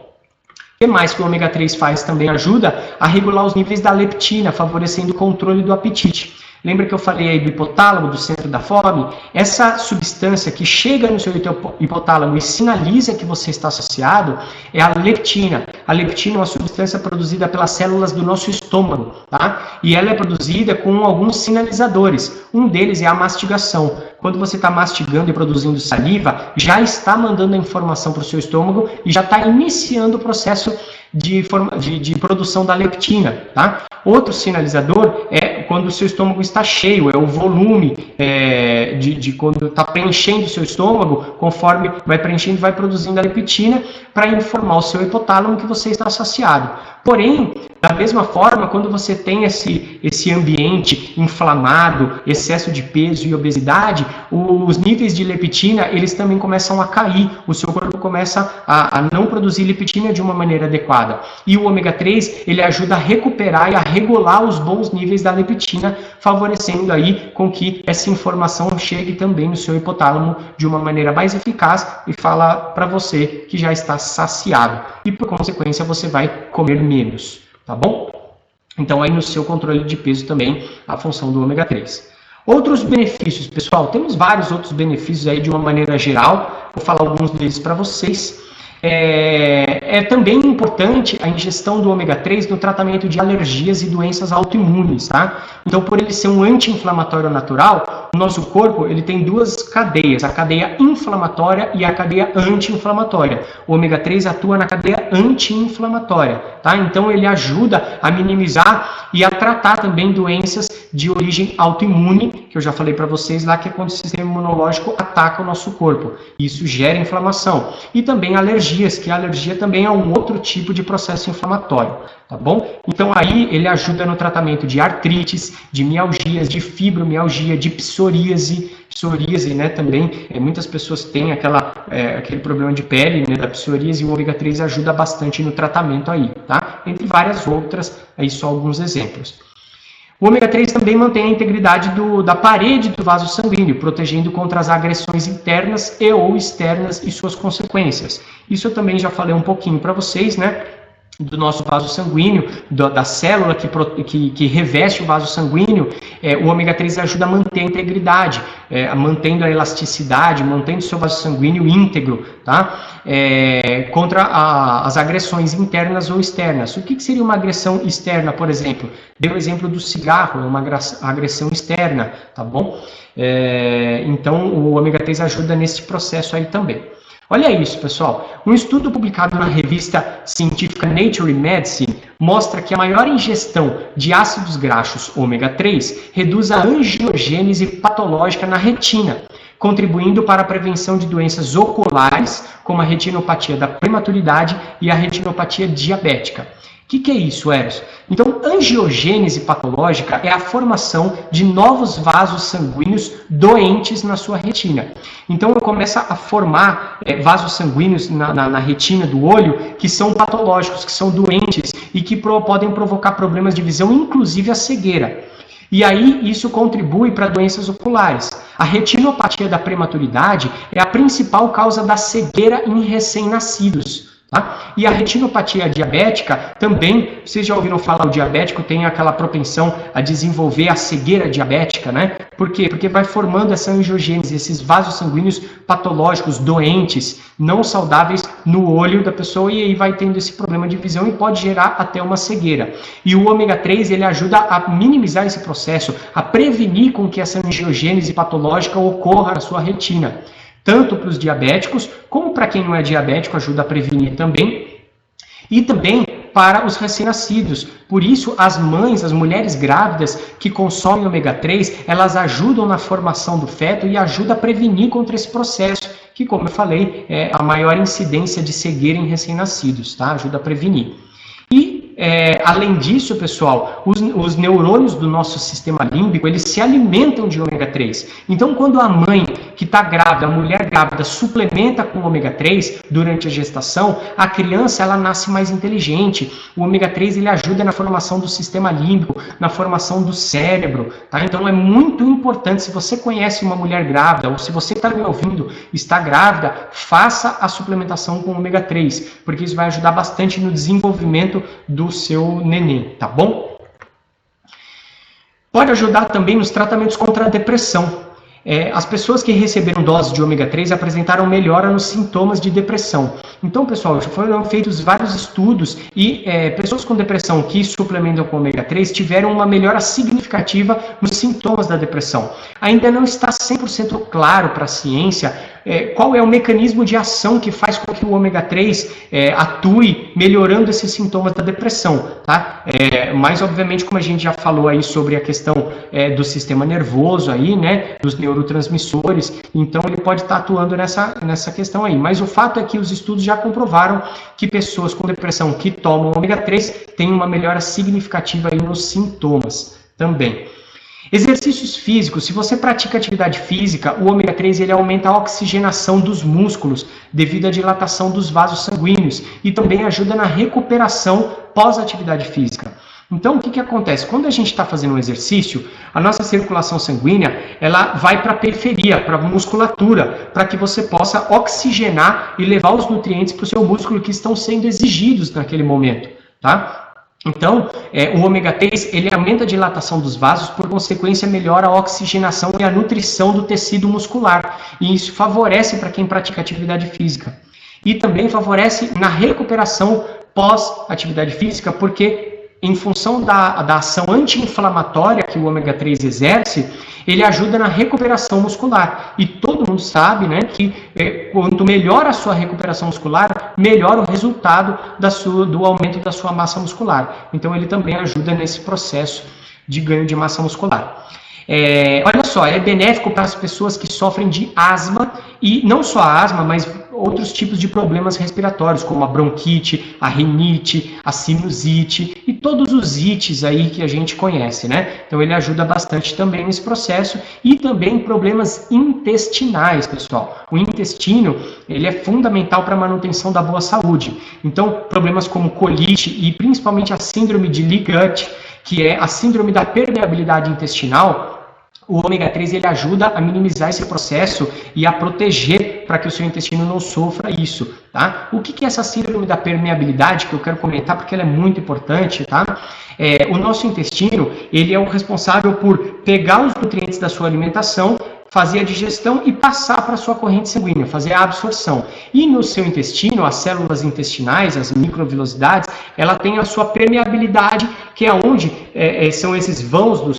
O que mais que o ômega 3 faz? Também ajuda a regular os níveis da leptina, favorecendo o controle do apetite. Lembra que eu falei aí do hipotálamo, do centro da fome? Essa substância que chega no seu hipotálamo e sinaliza que você está saciado é a leptina. A leptina é uma substância produzida pelas células do nosso estômago, tá? E ela é produzida com alguns sinalizadores. Um deles é a mastigação. Quando você está mastigando e produzindo saliva, já está mandando a informação para o seu estômago e já está iniciando o processo de produção da leptina, tá? Outro sinalizador é quando o seu estômago está cheio, é o volume de quando está preenchendo o seu estômago, conforme vai preenchendo, vai produzindo a leptina para informar o seu hipotálamo que você está saciado. Porém, da mesma forma, quando você tem esse ambiente inflamado, excesso de peso e obesidade, os níveis de leptina, eles também começam a cair, o seu corpo começa a não produzir leptina de uma maneira adequada. E o ômega 3, ele ajuda a recuperar e a regular os bons níveis da leptina, favorecendo aí com que essa informação chegue também no seu hipotálamo de uma maneira mais eficaz e fala para você que já está saciado. E por consequência, você vai comer menos, tá bom? Então aí no seu controle de peso também a função do ômega 3. Outros benefícios, pessoal, temos vários outros benefícios aí de uma maneira geral, vou falar alguns deles para vocês. É também importante a ingestão do ômega 3 no tratamento de alergias e doenças autoimunes, tá? Então, por ele ser um anti-inflamatório natural, o nosso corpo ele tem duas cadeias, a cadeia inflamatória e a cadeia anti-inflamatória. O ômega 3 atua na cadeia anti-inflamatória, tá? Então ele ajuda a minimizar e a tratar também doenças de origem autoimune, que eu já falei para vocês lá, que é quando o sistema imunológico ataca o nosso corpo. Isso gera inflamação. E também alergias, que a alergia também é um outro tipo de processo inflamatório, tá bom? Então aí ele ajuda no tratamento de artrites, de mialgias, de fibromialgia, de psoríase, né, também, muitas pessoas têm aquele problema de pele, né, da psoríase, e o ômega 3 ajuda bastante no tratamento aí, tá? Entre várias outras, aí só alguns exemplos. O ômega 3 também mantém a integridade da parede do vaso sanguíneo, protegendo contra as agressões internas e ou externas e suas consequências. Isso eu também já falei um pouquinho para vocês, né? Do nosso vaso sanguíneo, da célula que reveste o vaso sanguíneo, o ômega 3 ajuda a manter a integridade, mantendo a elasticidade, mantendo o seu vaso sanguíneo íntegro, tá? Contra as agressões internas ou externas. O que seria uma agressão externa, por exemplo? Dei o exemplo do cigarro, é uma agressão externa, tá bom? Então, o ômega 3 ajuda nesse processo aí também. Olha isso, pessoal. Um estudo publicado na revista científica Nature Medicine mostra que a maior ingestão de ácidos graxos ômega 3 reduz a angiogênese patológica na retina, contribuindo para a prevenção de doenças oculares, como a retinopatia da prematuridade e a retinopatia diabética. O que é isso, Eros? Então, angiogênese patológica é a formação de novos vasos sanguíneos doentes na sua retina. Então, começa a formar vasos sanguíneos na retina do olho que são patológicos, que são doentes e que podem provocar problemas de visão, inclusive a cegueira. E aí, isso contribui para doenças oculares. A retinopatia da prematuridade é a principal causa da cegueira em recém-nascidos. Tá? E a retinopatia diabética também, vocês já ouviram falar, o diabético tem aquela propensão a desenvolver a cegueira diabética, né? Por quê? Porque vai formando essa angiogênese, esses vasos sanguíneos patológicos, doentes, não saudáveis no olho da pessoa, e aí vai tendo esse problema de visão e pode gerar até uma cegueira. E o ômega 3, ele ajuda a minimizar esse processo, a prevenir com que essa angiogênese patológica ocorra na sua retina. Tanto para os diabéticos, como para quem não é diabético, ajuda a prevenir também. E também para os recém-nascidos. Por isso, as mães, as mulheres grávidas que consomem ômega 3, elas ajudam na formação do feto e ajudam a prevenir contra esse processo, que, como eu falei, é a maior incidência de cegueira em recém-nascidos, tá? Ajuda a prevenir. E, além disso, pessoal, os neurônios do nosso sistema límbico, eles se alimentam de ômega 3. Então, quando a mãe que está grávida, a mulher grávida, suplementa com ômega 3 durante a gestação, a criança ela nasce mais inteligente. O ômega 3 ele ajuda na formação do sistema límbico, na formação do cérebro. Tá? Então, é muito importante, se você conhece uma mulher grávida, ou se você está me ouvindo, está grávida, faça a suplementação com ômega 3, porque isso vai ajudar bastante no desenvolvimento do seu neném, tá bom? Pode ajudar também nos tratamentos contra a depressão. As pessoas que receberam doses de ômega 3 apresentaram melhora nos sintomas de depressão. Então, pessoal, já foram feitos vários estudos e pessoas com depressão que suplementam com ômega 3 tiveram uma melhora significativa nos sintomas da depressão. Ainda não está 100% claro para a ciência qual é o mecanismo de ação que faz com que o ômega 3 atue melhorando esses sintomas da depressão, tá? Mas, obviamente, como a gente já falou aí sobre a questão do sistema nervoso aí, né, dos neurotransmissores, então ele pode estar atuando nessa questão aí. Mas o fato é que os estudos já comprovaram que pessoas com depressão que tomam ômega 3 têm uma melhora significativa aí nos sintomas também. Exercícios físicos. Se você pratica atividade física, o ômega 3 ele aumenta a oxigenação dos músculos devido à dilatação dos vasos sanguíneos e também ajuda na recuperação pós-atividade física. Então, o que acontece? Quando a gente está fazendo um exercício, a nossa circulação sanguínea ela vai para a periferia, para a musculatura, para que você possa oxigenar e levar os nutrientes para o seu músculo que estão sendo exigidos naquele momento, tá? Então, o ômega 3 ele aumenta a dilatação dos vasos, por consequência melhora a oxigenação e a nutrição do tecido muscular. E isso favorece para quem pratica atividade física. E também favorece na recuperação pós-atividade física, porque em função da ação anti-inflamatória que o ômega 3 exerce, ele ajuda na recuperação muscular. E todo mundo sabe, né, que quanto melhor a sua recuperação muscular, melhor o resultado do aumento da sua massa muscular. Então ele também ajuda nesse processo de ganho de massa muscular. Olha só, é benéfico para as pessoas que sofrem de asma, e não só a asma, mas outros tipos de problemas respiratórios, como a bronquite, a rinite, a sinusite e todos os ites aí que a gente conhece, né? Então ele ajuda bastante também nesse processo, e também problemas intestinais, pessoal. O intestino, ele é fundamental para a manutenção da boa saúde. Então, problemas como colite e principalmente a síndrome de leaky gut, que é a síndrome da permeabilidade intestinal, o ômega 3 ele ajuda a minimizar esse processo e a proteger para que o seu intestino não sofra isso, tá? O que é essa síndrome da permeabilidade, que eu quero comentar porque ela é muito importante, tá? O nosso intestino, ele é o responsável por pegar os nutrientes da sua alimentação, fazer a digestão e passar para a sua corrente sanguínea, fazer a absorção. E no seu intestino, as células intestinais, as microvilosidades, ela tem a sua permeabilidade, que é onde são esses vãos do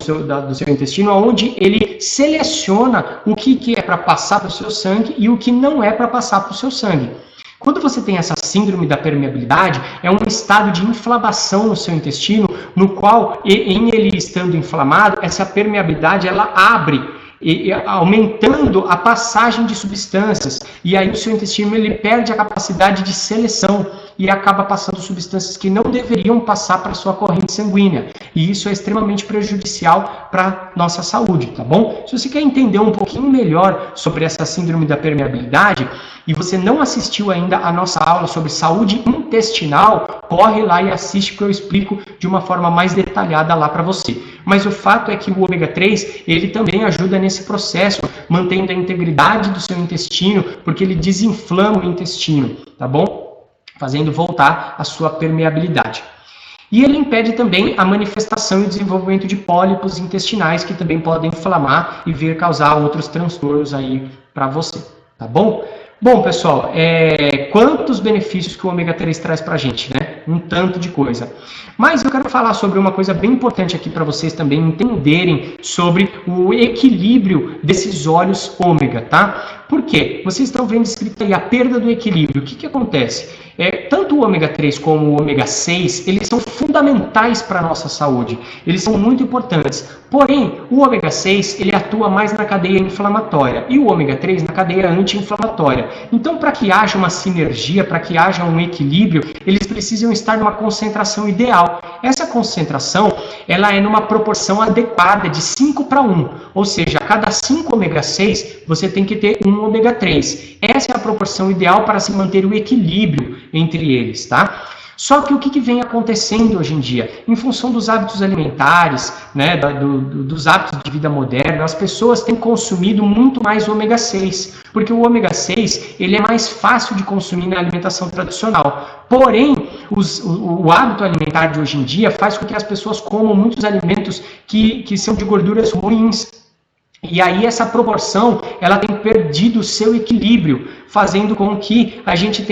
seu intestino, onde ele seleciona o que é para passar para o seu sangue e o que não é para passar para o seu sangue. Quando você tem essa síndrome da permeabilidade, é um estado de inflamação no seu intestino, no qual, em ele estando inflamado, essa permeabilidade ela abre, aumentando a passagem de substâncias, e aí o seu intestino ele perde a capacidade de seleção e acaba passando substâncias que não deveriam passar para a sua corrente sanguínea, e isso é extremamente prejudicial para a nossa saúde, tá bom? Se você quer entender um pouquinho melhor sobre essa síndrome da permeabilidade e você não assistiu ainda a nossa aula sobre saúde intestinal, corre lá e assiste, que eu explico de uma forma mais detalhada lá para você. Mas o fato é que o ômega 3, ele também ajuda nesse processo, mantendo a integridade do seu intestino, porque ele desinflama o intestino, tá bom? Fazendo voltar a sua permeabilidade. E ele impede também a manifestação e desenvolvimento de pólipos intestinais, que também podem inflamar e vir causar outros transtornos aí para você, tá bom? Bom, pessoal, quantos benefícios que o ômega 3 traz para a gente, né? Um tanto de coisa. Mas eu quero falar sobre uma coisa bem importante aqui para vocês também entenderem sobre o equilíbrio desses óleos ômega, tá? Por quê? Vocês estão vendo escrito aí a perda do equilíbrio. O que acontece? Tanto o ômega 3 como o ômega 6, eles são fundamentais para a nossa saúde. Eles são muito importantes. Porém, o ômega 6, ele atua mais na cadeia inflamatória e o ômega 3 na cadeia anti-inflamatória. Então, para que haja uma sinergia, para que haja um equilíbrio, eles precisam estar numa concentração ideal. Essa concentração, ela é numa proporção adequada de 5:1. Ou seja, a cada 5 ômega 6, você tem que ter um ômega 3. Essa é a proporção ideal para se manter o equilíbrio entre eles, tá? Só que o que vem acontecendo hoje em dia? Em função dos hábitos alimentares, né, dos hábitos de vida moderna, as pessoas têm consumido muito mais ômega 6, porque o ômega 6 ele é mais fácil de consumir na alimentação tradicional. Porém, o hábito alimentar de hoje em dia faz com que as pessoas comam muitos alimentos que são de gorduras ruins. E aí essa proporção, ela tem perdido o seu equilíbrio, fazendo com que a gente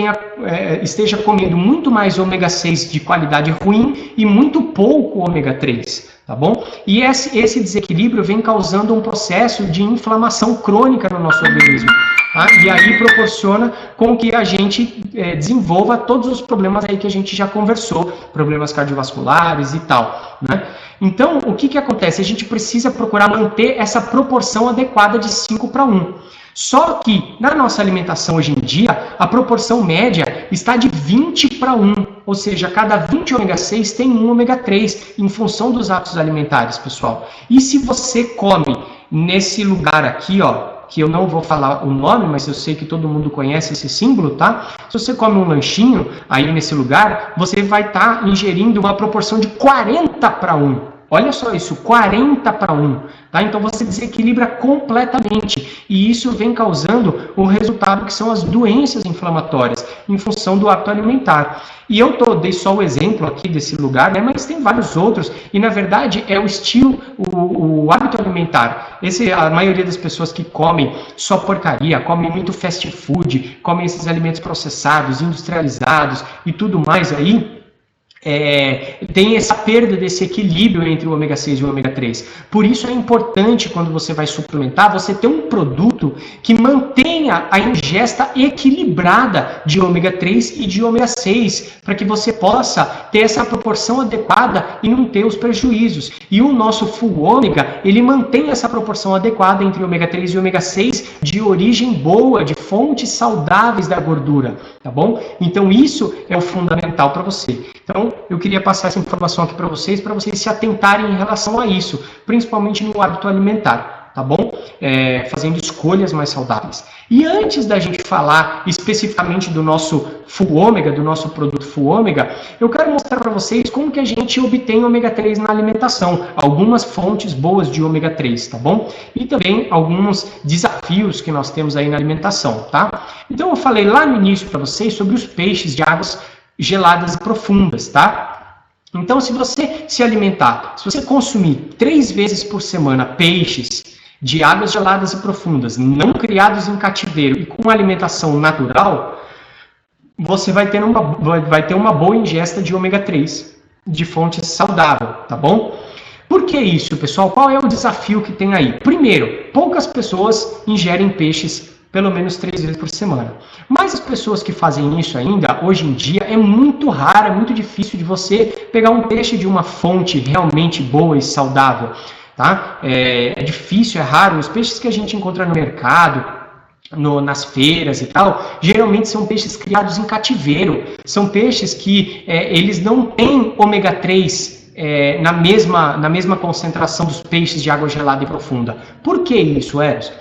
esteja comendo muito mais ômega 6 de qualidade ruim e muito pouco ômega 3, tá bom? E esse desequilíbrio vem causando um processo de inflamação crônica no nosso organismo. Tá? E aí proporciona com que a gente desenvolva todos os problemas aí que a gente já conversou, problemas cardiovasculares e tal, né? Então, o que acontece? A gente precisa procurar manter essa proporção adequada de 5:1. Só que, na nossa alimentação hoje em dia, a proporção média está de 20:1. Ou seja, cada 20 ômega 6 tem um ômega 3, em função dos hábitos alimentares, pessoal. E se você come nesse lugar aqui, ó, que eu não vou falar o nome, mas eu sei que todo mundo conhece esse símbolo, tá? Se você come um lanchinho aí nesse lugar, você vai estar ingerindo uma proporção de 40:1. Olha só isso, 40:1, tá? Então você desequilibra completamente e isso vem causando o resultado que são as doenças inflamatórias em função do hábito alimentar. E eu dei só o exemplo aqui desse lugar, né? Mas tem vários outros e na verdade é o estilo, o hábito alimentar. A maioria das pessoas que comem só porcaria, comem muito fast food, comem esses alimentos processados, industrializados e tudo mais aí, tem essa perda desse equilíbrio entre o ômega 6 e o ômega 3. Por isso é importante, quando você vai suplementar, você ter um produto que mantenha a ingesta equilibrada de ômega 3 e de ômega 6, para que você possa ter essa proporção adequada e não ter os prejuízos. E o nosso full ômega, ele mantém essa proporção adequada entre ômega 3 e ômega 6 de origem boa, de fontes saudáveis da gordura, tá bom? Então isso é o fundamental para você. Então, eu queria passar essa informação aqui para vocês se atentarem em relação a isso, principalmente no hábito alimentar, tá bom? Fazendo escolhas mais saudáveis. E antes da gente falar especificamente do nosso full ômega, do nosso produto full ômega, eu quero mostrar para vocês como que a gente obtém ômega 3 na alimentação, algumas fontes boas de ômega 3, tá bom? E também alguns desafios que nós temos aí na alimentação, tá? Então, eu falei lá no início para vocês sobre os peixes de águas geladas e profundas, tá? Então, se você se alimentar, se você consumir 3 vezes por semana peixes de águas geladas e profundas, não criados em cativeiro e com alimentação natural, você vai ter uma boa ingesta de ômega 3, de fonte saudável, tá bom? Por que isso, pessoal? Qual é o desafio que tem aí? Primeiro, poucas pessoas ingerem peixes pelo menos 3 vezes por semana. Mas as pessoas que fazem isso ainda, hoje em dia, é muito raro, é muito difícil de você pegar um peixe de uma fonte realmente boa e saudável, tá? É difícil, é raro. Os peixes que a gente encontra no mercado, nas feiras e tal, geralmente são peixes criados em cativeiro. São peixes que eles não têm ômega 3 na mesma concentração dos peixes de água gelada e profunda. Por que isso, Eros?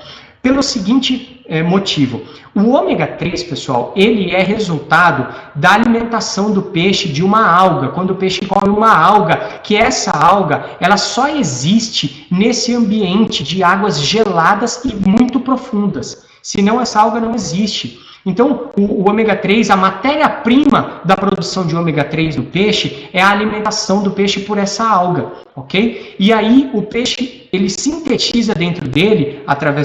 Pelo seguinte motivo, o ômega 3, pessoal, ele é resultado da alimentação do peixe de uma alga, quando o peixe come uma alga, que essa alga, ela só existe nesse ambiente de águas geladas e muito profundas, senão essa alga não existe. Então, o ômega 3, a matéria-prima da produção de ômega 3 do peixe é a alimentação do peixe por essa alga, ok? E aí o peixe, ele sintetiza dentro dele,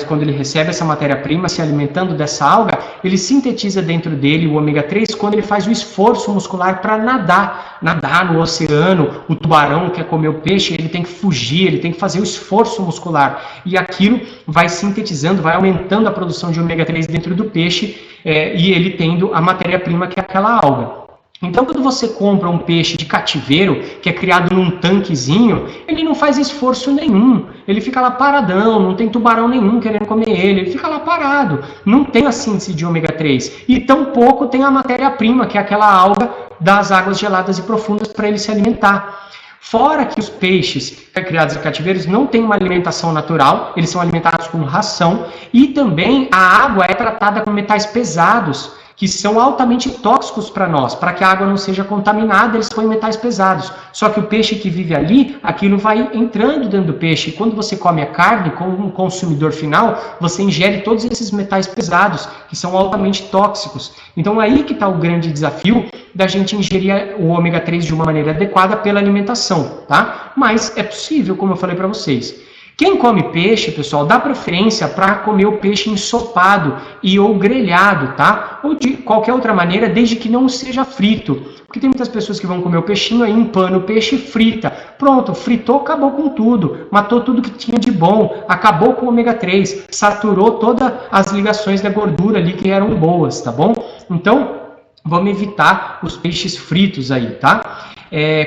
quando ele recebe essa matéria-prima, se alimentando dessa alga, ele sintetiza dentro dele o ômega 3 quando ele faz o esforço muscular para nadar no oceano. O tubarão quer comer o peixe, ele tem que fugir, ele tem que fazer o esforço muscular. E aquilo vai sintetizando, vai aumentando a produção de ômega 3 dentro do peixe, e ele tendo a matéria-prima que é aquela alga. Então, quando você compra um peixe de cativeiro, que é criado num tanquezinho, ele não faz esforço nenhum. Ele fica lá paradão, não tem tubarão nenhum querendo comer ele fica lá parado. Não tem a síntese de ômega 3. E tampouco tem a matéria-prima, que é aquela alga das águas geladas e profundas para ele se alimentar. Fora que os peixes criados em cativeiros não têm uma alimentação natural, eles são alimentados com ração, e também a água é tratada com metais pesados, que são altamente tóxicos para nós. Para que a água não seja contaminada, eles põem metais pesados. Só que o peixe que vive ali, aquilo vai entrando dentro do peixe. E quando você come a carne, como um consumidor final, você ingere todos esses metais pesados, que são altamente tóxicos. Então aí que está o grande desafio da gente ingerir o ômega 3 de uma maneira adequada pela alimentação, tá? Mas é possível, como eu falei para vocês. Quem come peixe, pessoal, dá preferência para comer o peixe ensopado ou grelhado, tá? Ou de qualquer outra maneira, desde que não seja frito. Porque tem muitas pessoas que vão comer o peixinho, aí empana o peixe e frita. Pronto, fritou, acabou com tudo. Matou tudo que tinha de bom. Acabou com o ômega 3. Saturou todas as ligações da gordura ali que eram boas, tá bom? Então, vamos evitar os peixes fritos aí, tá?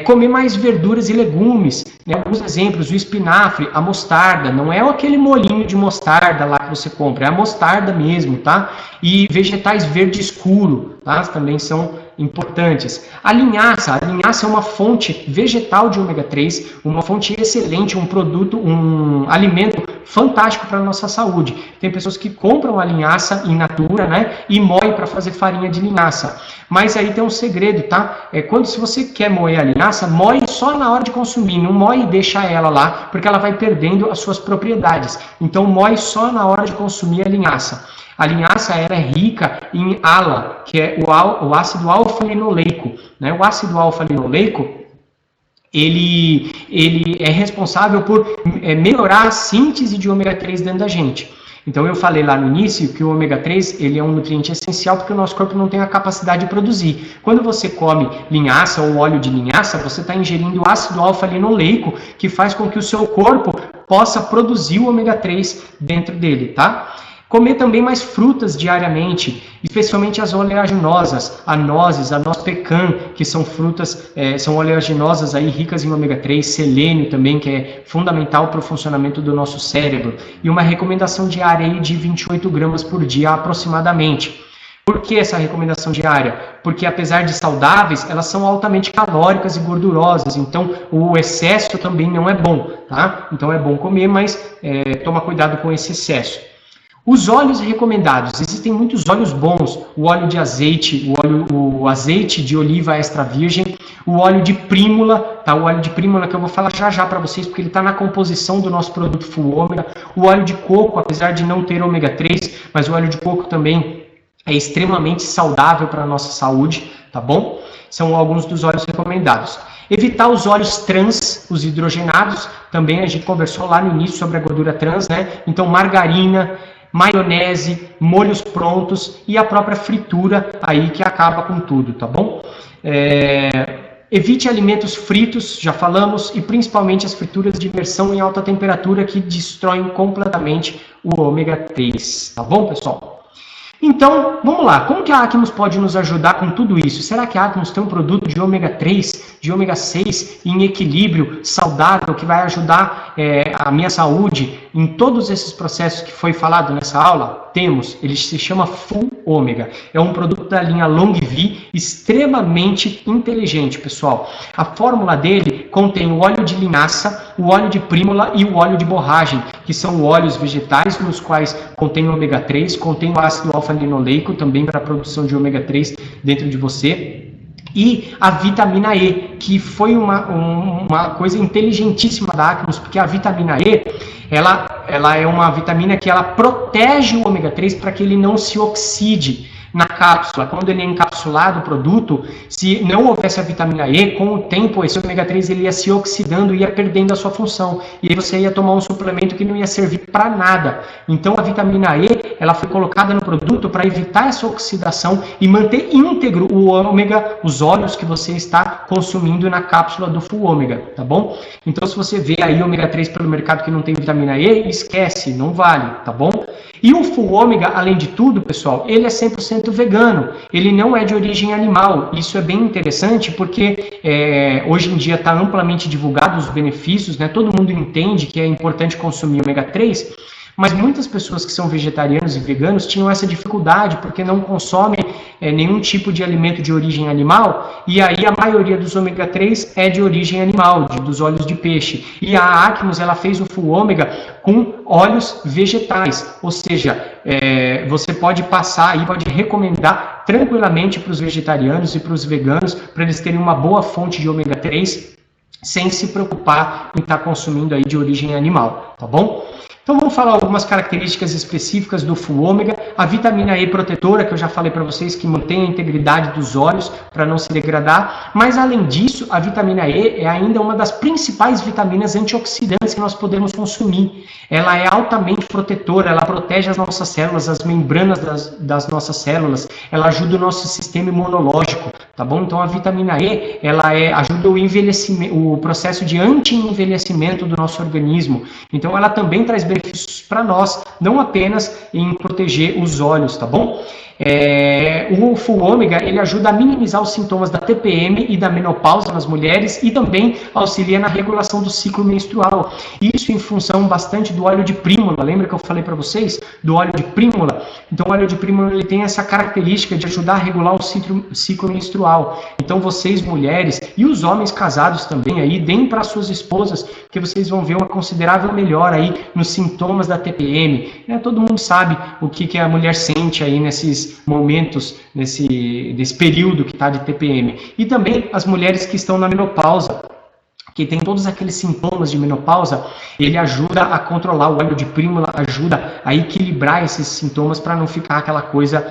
Comer mais verduras e legumes, né? Alguns exemplos, o espinafre, a mostarda, não é aquele molinho de mostarda lá que você compra, é a mostarda mesmo, tá? E vegetais verde escuro, tá? Também são importantes. A linhaça é uma fonte vegetal de ômega 3, uma fonte excelente, um produto, um alimento fantástico para a nossa saúde. Tem pessoas que compram a linhaça in natura, né, e moem para fazer farinha de linhaça. Mas aí tem um segredo, tá? Se você quer moer a linhaça, moe só na hora de consumir, não moe e deixa ela lá, porque ela vai perdendo as suas propriedades. Então moe só na hora de consumir a linhaça. A linhaça ela é rica em ALA, que é o ácido alfa-linoleico, né? O ácido alfa-linoleico, ele é responsável por melhorar a síntese de ômega 3 dentro da gente. Então eu falei lá no início que o ômega 3 ele é um nutriente essencial porque o nosso corpo não tem a capacidade de produzir. Quando você come linhaça ou óleo de linhaça, você está ingerindo ácido alfa-linoleico, que faz com que o seu corpo possa produzir o ômega 3 dentro dele, tá? Comer também mais frutas diariamente, especialmente as oleaginosas, a nozes, a noz pecan, que são frutas, são oleaginosas aí ricas em ômega 3, selênio também, que é fundamental para o funcionamento do nosso cérebro, e uma recomendação diária aí de 28 gramas por dia aproximadamente. Por que essa recomendação diária? Porque apesar de saudáveis, elas são altamente calóricas e gordurosas, então o excesso também não é bom, tá? Então é bom comer, mas toma cuidado com esse excesso. Os óleos recomendados, existem muitos óleos bons, o óleo de azeite, o azeite de oliva extra virgem, o óleo de prímula, tá? O óleo de prímula que eu vou falar já para vocês, porque ele está na composição do nosso produto Full Ômega, o óleo de coco, apesar de não ter ômega 3, mas o óleo de coco também é extremamente saudável para a nossa saúde, tá bom? São alguns dos óleos recomendados. Evitar os óleos trans, os hidrogenados, também a gente conversou lá no início sobre a gordura trans, né? Então margarina, maionese, molhos prontos e a própria fritura aí que acaba com tudo, tá bom? Evite alimentos fritos, já falamos, e principalmente as frituras de imersão em alta temperatura que destroem completamente o ômega 3, tá bom, pessoal? Então, vamos lá, como que a Acmos pode nos ajudar com tudo isso? Será que a Acmos tem um produto de ômega 3, de ômega 6 em equilíbrio, saudável, que vai ajudar a minha saúde em todos esses processos que foi falado nessa aula? Temos, ele se chama Full Ômega, é um produto da linha Longvi, extremamente inteligente, pessoal. A fórmula dele contém o óleo de linhaça, o óleo de prímula e o óleo de borragem, que são óleos vegetais nos quais contém ômega 3, contém o ácido alfa-linoleico também para a produção de ômega 3 dentro de você. E a vitamina E, que foi uma coisa inteligentíssima da Acmos, porque a vitamina E, ela é uma vitamina que ela protege o ômega 3 para que ele não se oxide na cápsula. Quando ele é encapsulado o produto, se não houvesse a vitamina E, com o tempo esse ômega 3 ele ia se oxidando e ia perdendo a sua função. E aí você ia tomar um suplemento que não ia servir para nada. Então a vitamina E, ela foi colocada no produto para evitar essa oxidação e manter íntegro o ômega, os óleos que você está consumindo na cápsula do Full Ômega, tá bom? Então se você vê aí ômega 3 pelo mercado que não tem vitamina E, esquece, não vale, tá bom? E o Full Ômega, além de tudo, pessoal, ele é 100% vegano, ele não é de origem animal. Isso é bem interessante porque hoje em dia está amplamente divulgado os benefícios, né? Todo mundo entende que é importante consumir ômega 3, mas muitas pessoas que são vegetarianos e veganos tinham essa dificuldade porque não consomem nenhum tipo de alimento de origem animal, e aí a maioria dos ômega 3 é de origem animal, dos óleos de peixe. E a Acmos, ela fez o Full Ômega com óleos vegetais, ou seja, você pode passar e pode recomendar tranquilamente para os vegetarianos e para os veganos, para eles terem uma boa fonte de ômega 3, sem se preocupar em estar consumindo aí de origem animal, tá bom? Então vamos falar algumas características específicas do Full Ômega. A vitamina E protetora, que eu já falei para vocês, que mantém a integridade dos óleos para não se degradar. Mas além disso, a vitamina E é ainda uma das principais vitaminas antioxidantes que nós podemos consumir. Ela é altamente protetora, ela protege as nossas células, as membranas das nossas células, ela ajuda o nosso sistema imunológico, tá bom? Então a vitamina E, ela ajuda o envelhecimento, o processo de anti-envelhecimento do nosso organismo. Então ela também traz benefícios para nós, não apenas em proteger os olhos, tá bom? O Full Ômega, ele ajuda a minimizar os sintomas da TPM e da menopausa nas mulheres e também auxilia na regulação do ciclo menstrual. Isso em função bastante do óleo de prímula. Lembra que eu falei para vocês do óleo de prímula? Então o óleo de prímula, ele tem essa característica de ajudar a regular o ciclo menstrual. Então vocês, mulheres, e os homens casados também aí, deem para suas esposas, que vocês vão ver uma considerável melhora aí nos sintomas da TPM. Todo mundo sabe o que a mulher sente aí nesses momentos, nesse período que está de TPM. E também as mulheres que estão na menopausa, que tem todos aqueles sintomas de menopausa, ele ajuda a controlar, o óleo de prímula ajuda a equilibrar esses sintomas para não ficar aquela coisa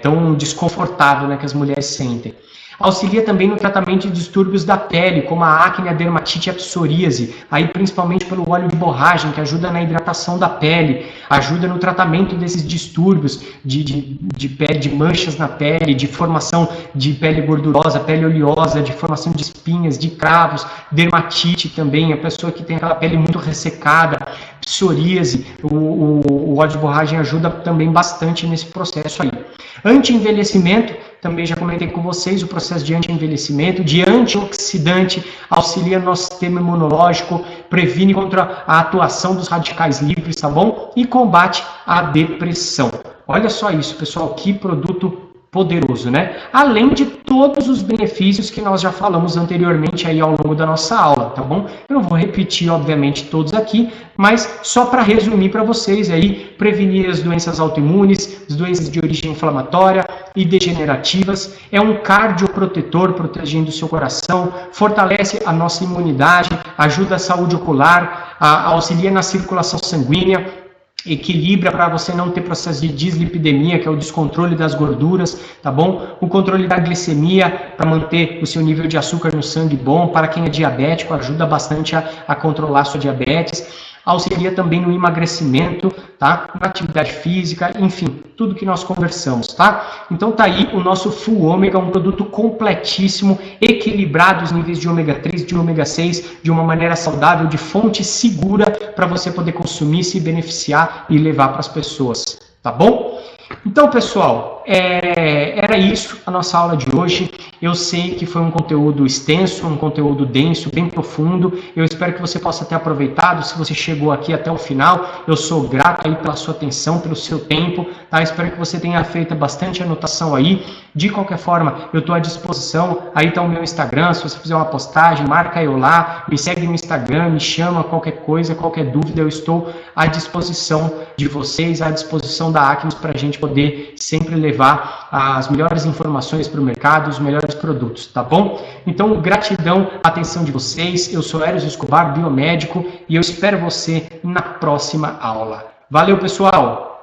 tão desconfortável, né, que as mulheres sentem. Auxilia também no tratamento de distúrbios da pele, como a acne, a dermatite e a psoríase, aí principalmente pelo óleo de borragem, que ajuda na hidratação da pele, ajuda no tratamento desses distúrbios de pele, de manchas na pele, de formação de pele gordurosa, pele oleosa, de formação de espinhas, de cravos, dermatite também, a pessoa que tem aquela pele muito ressecada, psoríase, o óleo de borragem ajuda também bastante nesse processo aí. Anti-envelhecimento, também já comentei com vocês o processo de anti-envelhecimento, de antioxidante, auxilia no nosso sistema imunológico, previne contra a atuação dos radicais livres, tá bom? E combate a depressão. Olha só isso, pessoal, que produto poderoso, né? Além de todos os benefícios que nós já falamos anteriormente aí ao longo da nossa aula, tá bom? Eu não vou repetir, obviamente, todos aqui, mas só para resumir para vocês aí, prevenir as doenças autoimunes, as doenças de origem inflamatória e degenerativas, é um cardioprotetor protegendo o seu coração, fortalece a nossa imunidade, ajuda a saúde ocular, auxilia na circulação sanguínea, equilibra para você não ter processo de dislipidemia, que é o descontrole das gorduras, tá bom? O controle da glicemia, para manter o seu nível de açúcar no sangue bom. Para quem é diabético, ajuda bastante a controlar a sua diabetes. Auxilia também no emagrecimento, tá? Na atividade física, enfim, tudo que nós conversamos, tá? Então tá aí o nosso Full Ômega, um produto completíssimo, equilibrado os níveis de ômega 3 e de ômega 6 de uma maneira saudável, de fonte segura para você poder consumir, se beneficiar e levar para as pessoas, tá bom? Então, pessoal, era isso a nossa aula de hoje. Eu sei que foi um conteúdo extenso, um conteúdo denso, bem profundo. Eu espero que você possa ter aproveitado. Se você chegou aqui até o final, eu sou grato aí pela sua atenção, pelo seu tempo, tá? Espero que você tenha feito bastante anotação aí. De qualquer forma, eu estou à disposição. Aí está o meu Instagram. Se você fizer uma postagem, marca eu lá, me segue no Instagram, me chama, qualquer coisa, qualquer dúvida, eu estou à disposição de vocês, à disposição da Acnos, para a gente poder sempre levar as melhores informações para o mercado, os melhores produtos, tá bom? Então, gratidão, atenção de vocês. Eu sou Eros Escobar, biomédico, e eu espero você na próxima aula. Valeu, pessoal!